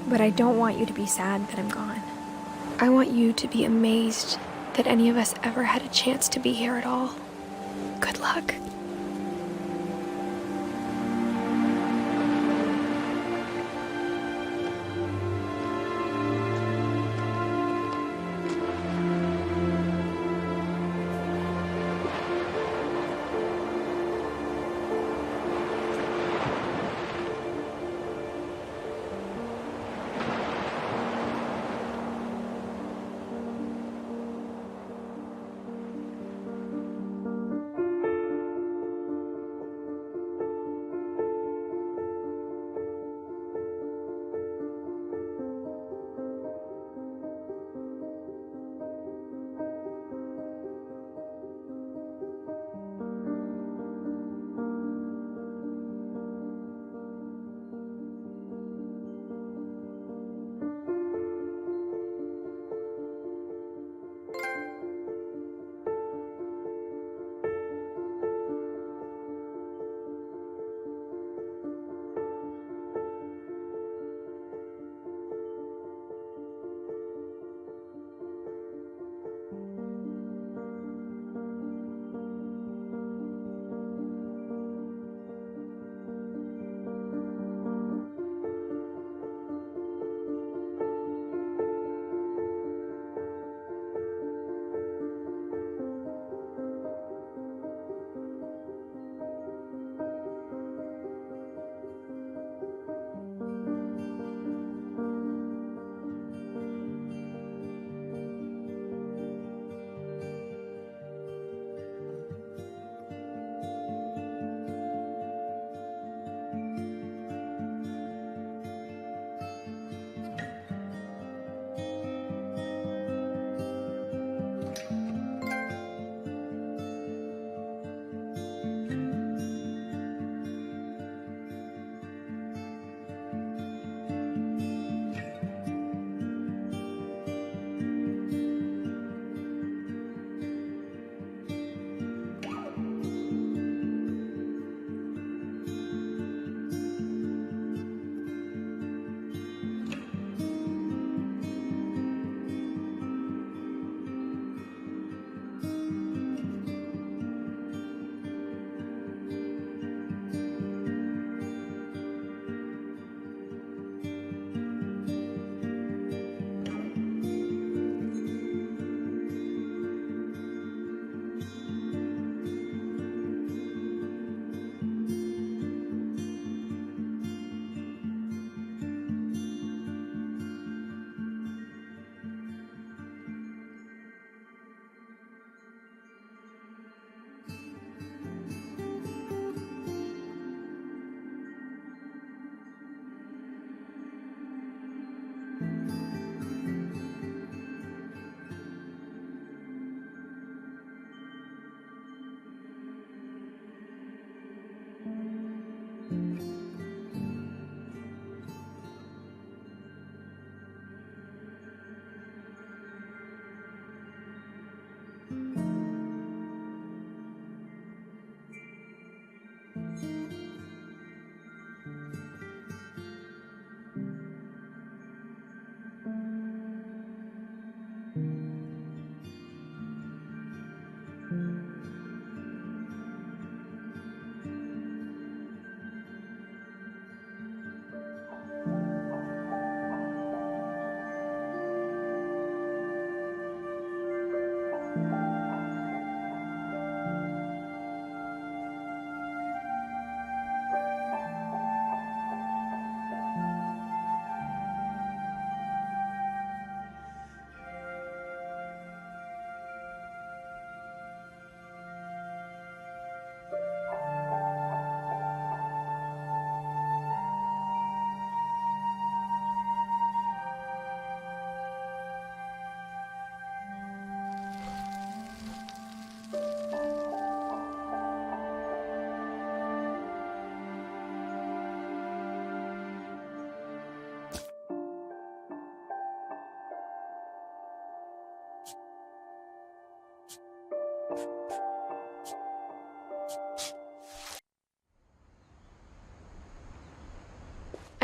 but I don't want you to be sad that I'm gone. I want you to be amazed that any of us ever had a chance to be here at all. Good luck.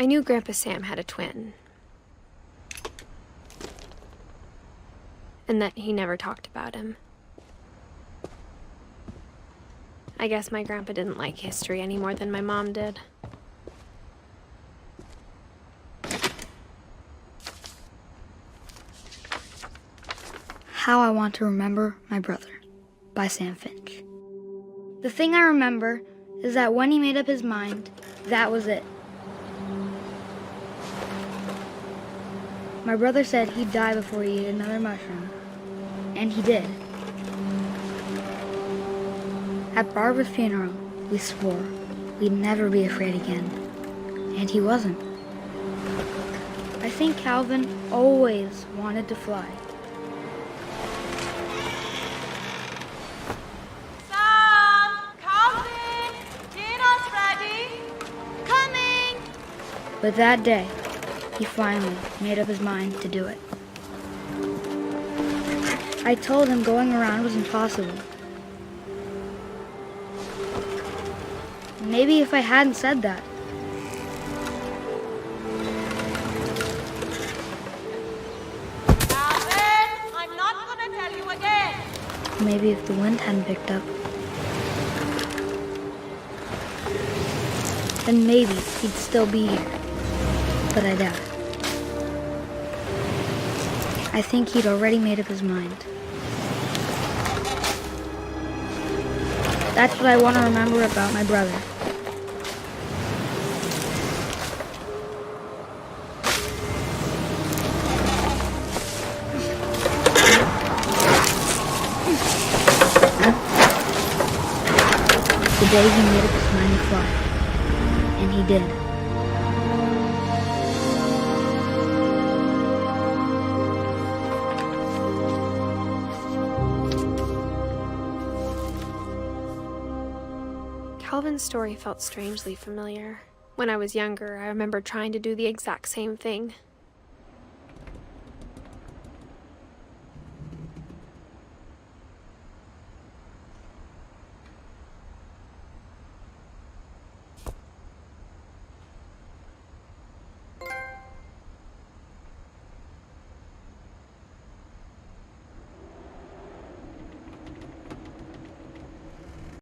I knew Grandpa Sam had a twin. And that he never talked about him. I guess my grandpa didn't like history any more than my mom did. How I Want to Remember My Brother by Sam Finch. The thing I remember is that when he made up his mind, that was it. My brother said he'd die before he ate another mushroom, and he did. At Barbara's funeral, we swore we'd never be afraid again, and he wasn't. I think Calvin always wanted to fly. But that day, he finally made up his mind to do it. I told him going around was impossible. Maybe if I hadn't said that. Calvin, I'm not gonna tell you again. Maybe if the wind hadn't picked up. Then maybe he'd still be here. But I doubt it. I think he'd already made up his mind. That's what I want to remember about my brother. The day he made up his mind to fly. And he did. Calvin's story felt strangely familiar. When I was younger, I remember trying to do the exact same thing.